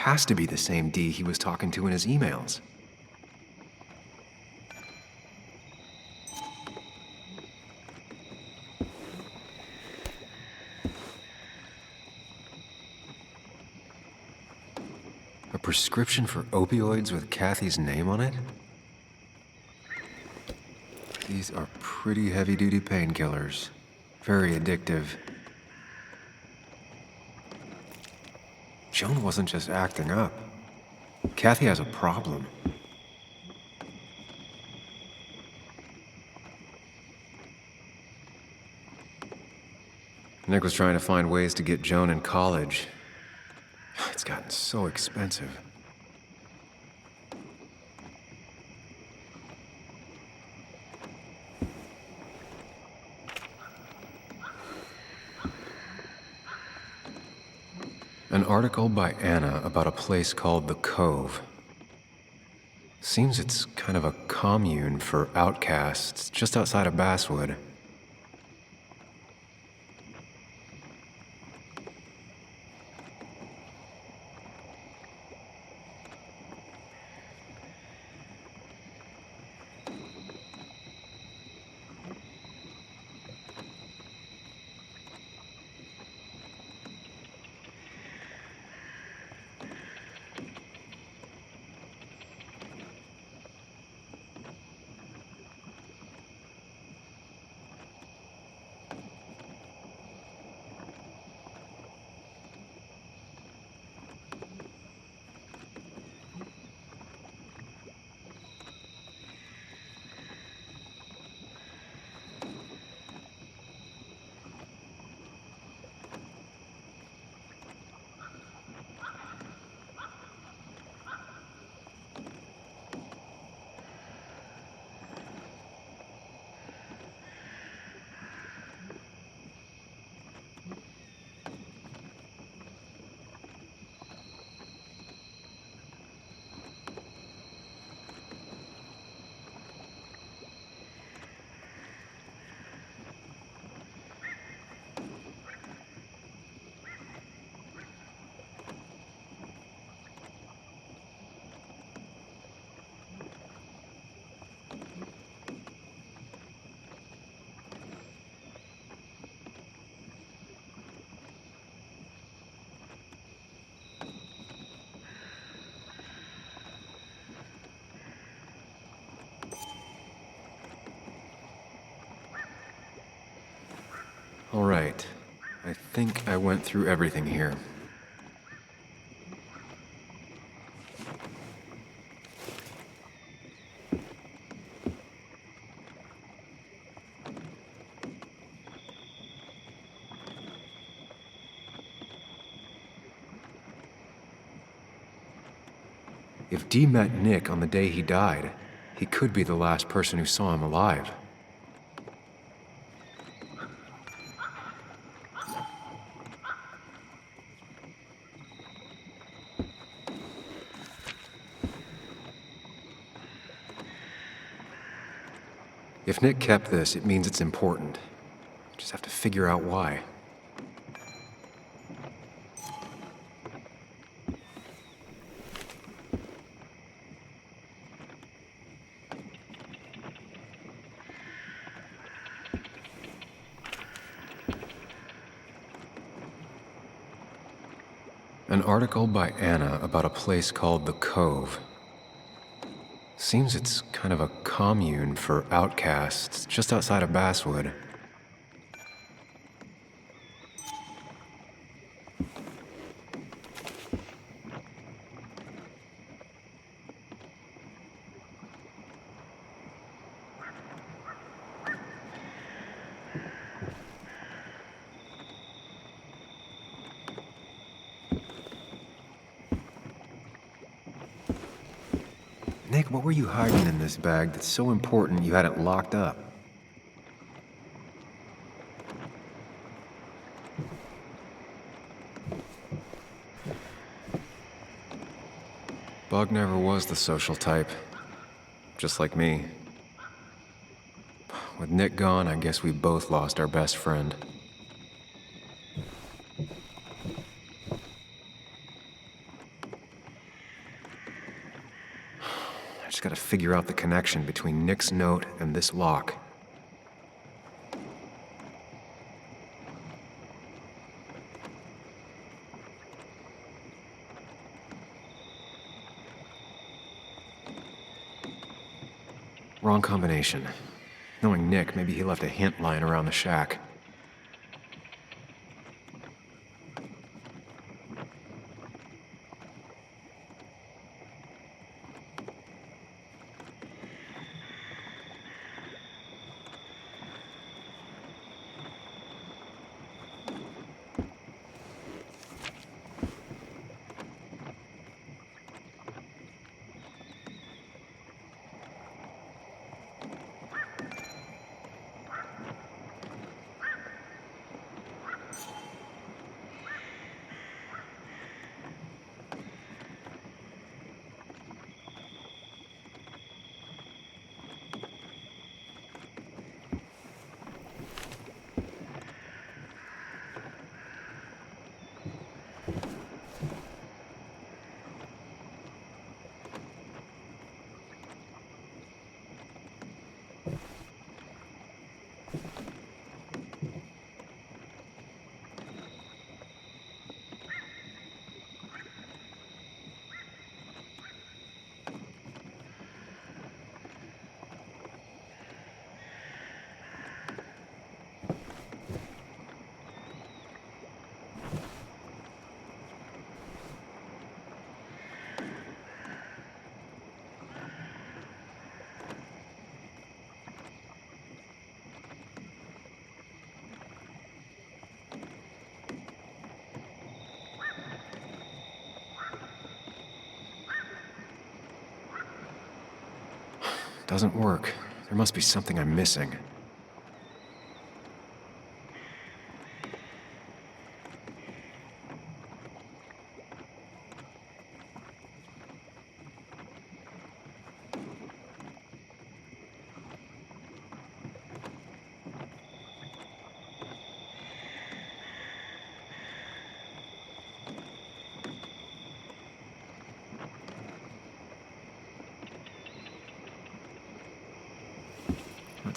Speaker 1: has to be the same D he was talking to in his emails. A prescription for opioids with Kathy's name on it? These are pretty heavy-duty painkillers. Very addictive. Joan wasn't just acting up. Kathy has a problem. Nick was trying to find ways to get Joan in college. It's gotten so expensive. An article by Anna about a place called the Cove. Seems it's kind of a commune for outcasts just outside of Basswood. All right. I think I went through everything here. If Dee met Nick on the day he died, he could be the last person who saw him alive. If Nick kept this, it means it's important. Just have to figure out why. An article by Anna about a place called the Cove. Seems it's kind of a commune for outcasts just outside of Basswood. Nick, what were you hiding in this bag that's so important you had it locked up? Bug never was the social type. Just like me. With Nick gone, I guess we both lost our best friend. I just gotta figure out the connection between Nick's note and this lock. Wrong combination. Knowing Nick, maybe he left a hint lying around the shack. Doesn't work. There must be something I'm missing.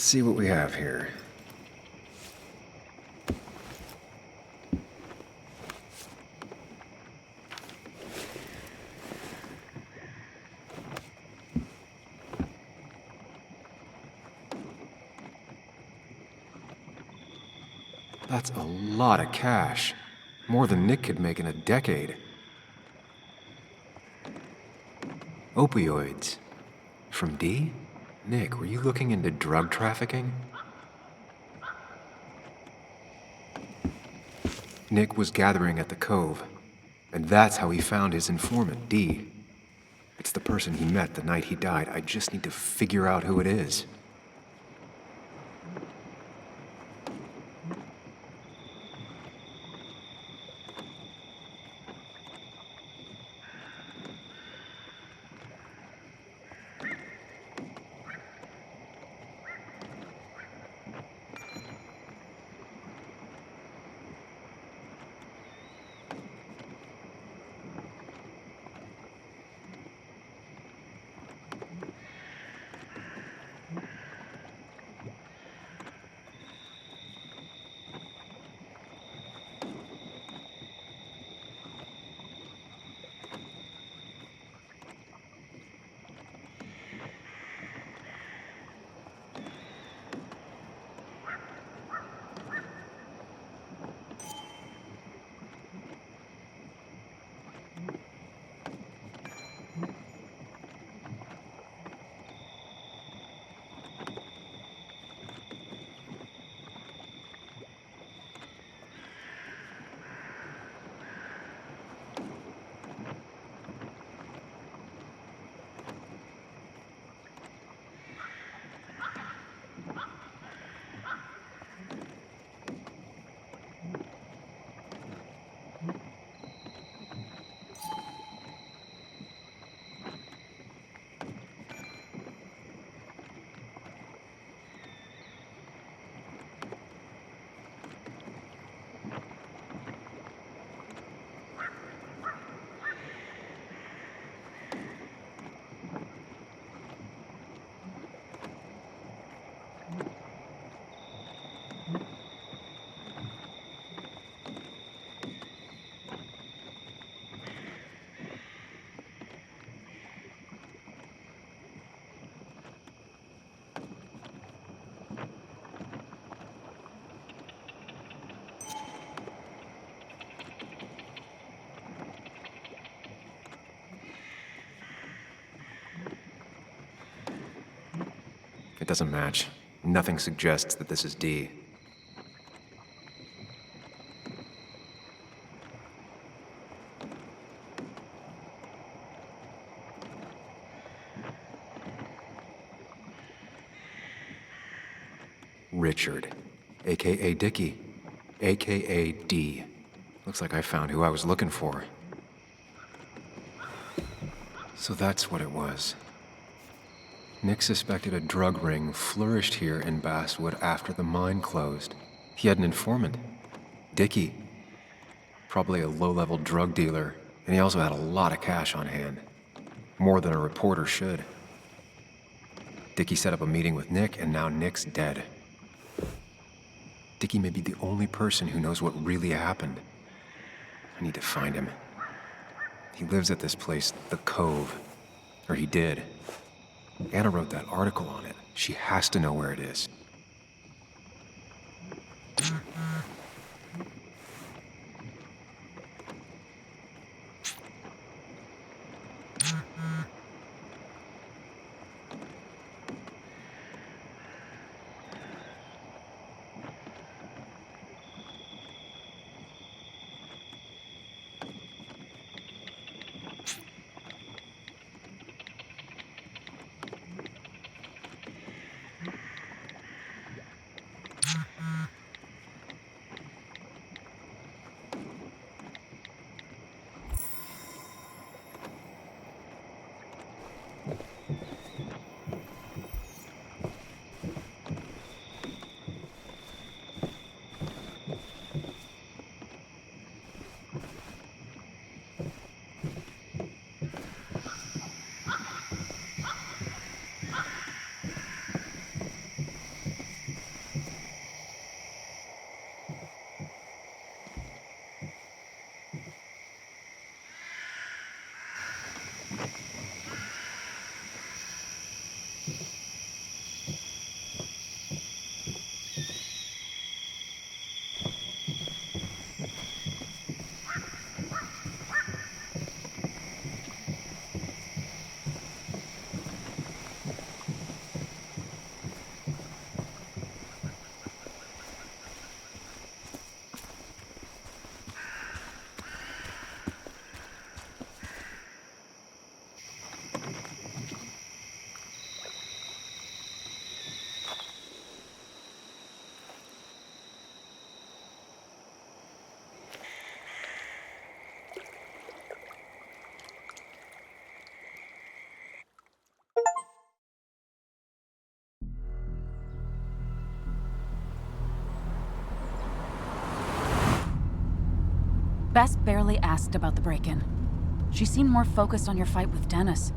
Speaker 1: Let's see what we have here. That's a lot of cash. More than Nick could make in a decade. Opioids. From D? Nick, were you looking into drug trafficking? Nick was gathering at the Cove, and that's how he found his informant, D. It's the person he met the night he died. I just need to figure out who it is. It doesn't match. Nothing suggests that this is Dee. Richard, aka Dickie, aka D. Looks like I found who I was looking for. So that's what it was. Nick suspected a drug ring flourished here in Basswood after the mine closed. He had an informant, Dickie. Probably a low-level drug dealer, and he also had a lot of cash on hand. More than a reporter should. Dickie set up a meeting with Nick, and now Nick's dead. Dickie may be the only person who knows what really happened. I need to find him. He lives at this place, The Cove. Or he did. Anna wrote that article on it. She has to know where it is.
Speaker 15: Bess barely asked about the break-in. She seemed more focused on your fight with Dennis.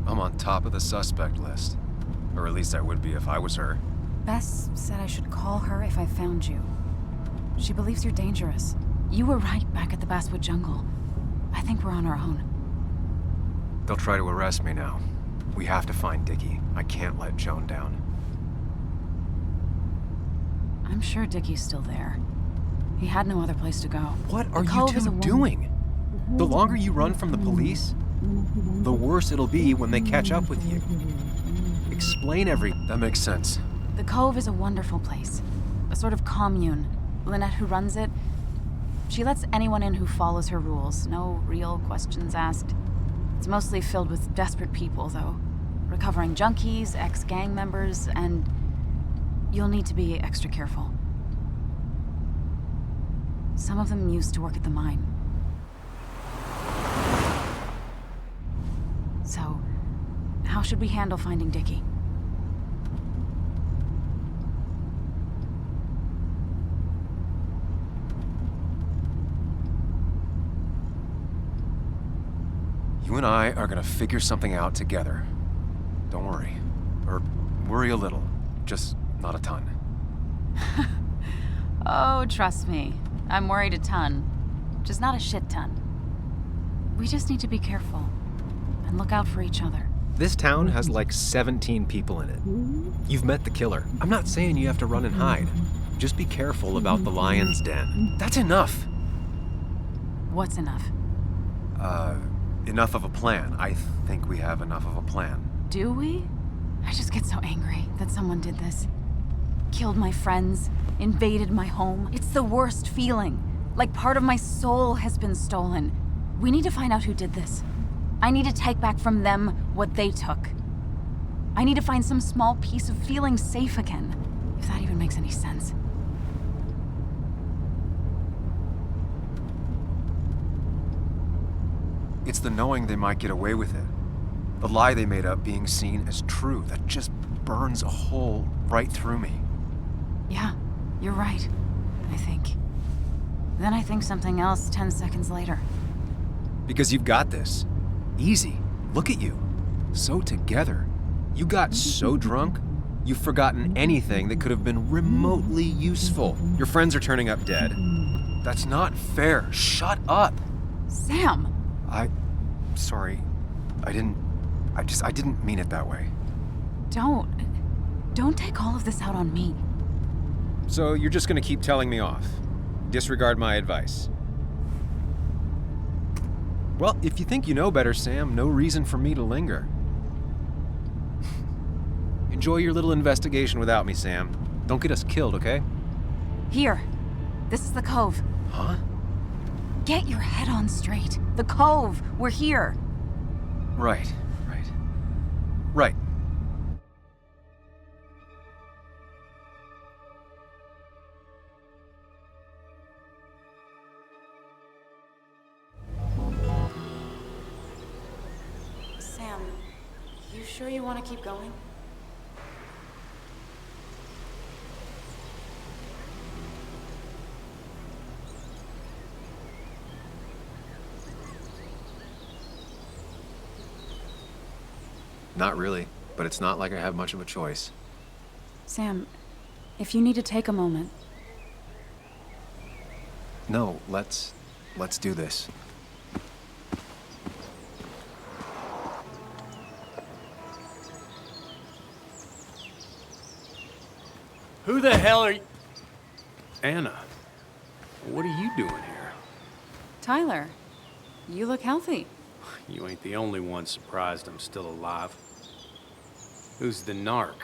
Speaker 1: I'm on top of the suspect list. Or at least I would be if I was her.
Speaker 15: Bess said I should call her if I found you. She believes you're dangerous. You were right back at the Basswood jungle. I think we're on our own.
Speaker 1: They'll try to arrest me now. We have to find Dickie. I can't let Joan down.
Speaker 15: I'm sure Dickie's still there. He had no other place to go.
Speaker 1: What are you two doing? The longer you run from the police, the worse it'll be when they catch up with you. Explain That makes sense.
Speaker 15: The Cove is a wonderful place. A sort of commune. Lynette, who runs it, she lets anyone in who follows her rules. No real questions asked. It's mostly filled with desperate people, though. Recovering junkies, ex-gang members, and you'll need to be extra careful. Some of them used to work at the mine. So, how should we handle finding Dickie?
Speaker 1: You and I are gonna figure something out together. Don't worry. Or worry a little. Just not a ton.
Speaker 15: Oh, trust me. I'm worried a ton. Just not a shit ton. We just need to be careful. And look out for each other.
Speaker 1: This town has like 17 people in it. You've met the killer. I'm not saying you have to run and hide. Just be careful about the lion's den. That's enough.
Speaker 15: What's enough?
Speaker 1: Enough of a plan. I think we have enough of a plan.
Speaker 15: Do we? I just get so angry that someone did this. Killed my friends, invaded my home. It's the worst feeling. Like part of my soul has been stolen. We need to find out who did this. I need to take back from them what they took. I need to find some small piece of feeling safe again, if that even makes any sense.
Speaker 1: It's the knowing they might get away with it. The lie they made up being seen as true that just burns a hole right through me.
Speaker 15: Yeah, you're right, I think. Then I think something else 10 seconds later.
Speaker 1: Because you've got this. Easy. Look at you. So together. You got so drunk, you've forgotten anything that could have been remotely useful. Your friends are turning up dead. That's not fair. Shut up.
Speaker 15: Sam!
Speaker 1: Sorry. I didn't mean it that way.
Speaker 15: Don't take all of this out on me.
Speaker 1: So you're just gonna keep telling me off? Disregard my advice? Well, if you think you know better, Sam, no reason for me to linger. Enjoy your little investigation without me, Sam. Don't get us killed, okay?
Speaker 15: Here. This is the Cove.
Speaker 1: Huh?
Speaker 15: Get your head on straight. The Cove. We're here.
Speaker 1: Right.
Speaker 13: Sam, you sure you want to keep going?
Speaker 1: Not really, but it's not like I have much of a choice.
Speaker 13: Sam, if you need to take a moment.
Speaker 1: No, let's do this.
Speaker 19: Who the hell are you? Anna, what are you doing here?
Speaker 13: Tyler, you look healthy.
Speaker 19: You ain't the only one surprised I'm still alive. Who's the narc?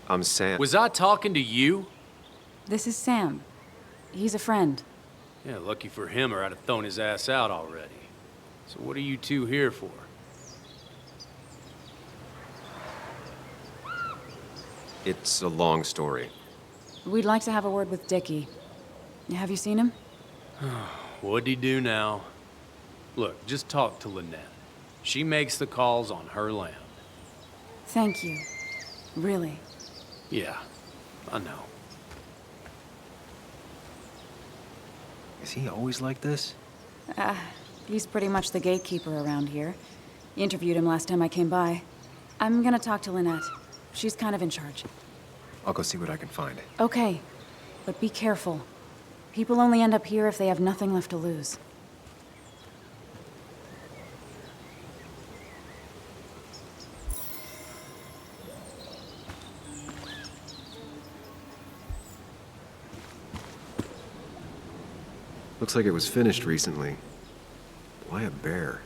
Speaker 1: I'm Sam.
Speaker 19: Was I talking to you?
Speaker 13: This is Sam. He's a friend.
Speaker 19: Yeah, lucky for him or I'd have thrown his ass out already. So what are you two here for?
Speaker 1: It's a long story.
Speaker 13: We'd like to have a word with Dickie. Have you seen him?
Speaker 19: What'd he do now? Look, just talk to Lynette. She makes the calls on her land.
Speaker 13: Thank you. Really.
Speaker 19: Yeah, I know.
Speaker 1: Is he always like this?
Speaker 13: He's pretty much the gatekeeper around here. Interviewed him last time I came by. I'm gonna talk to Lynette. She's kind of in charge.
Speaker 1: I'll go see what I can find.
Speaker 13: Okay, but be careful. People only end up here if they have nothing left to lose.
Speaker 1: Looks like it was finished recently. Why a bear?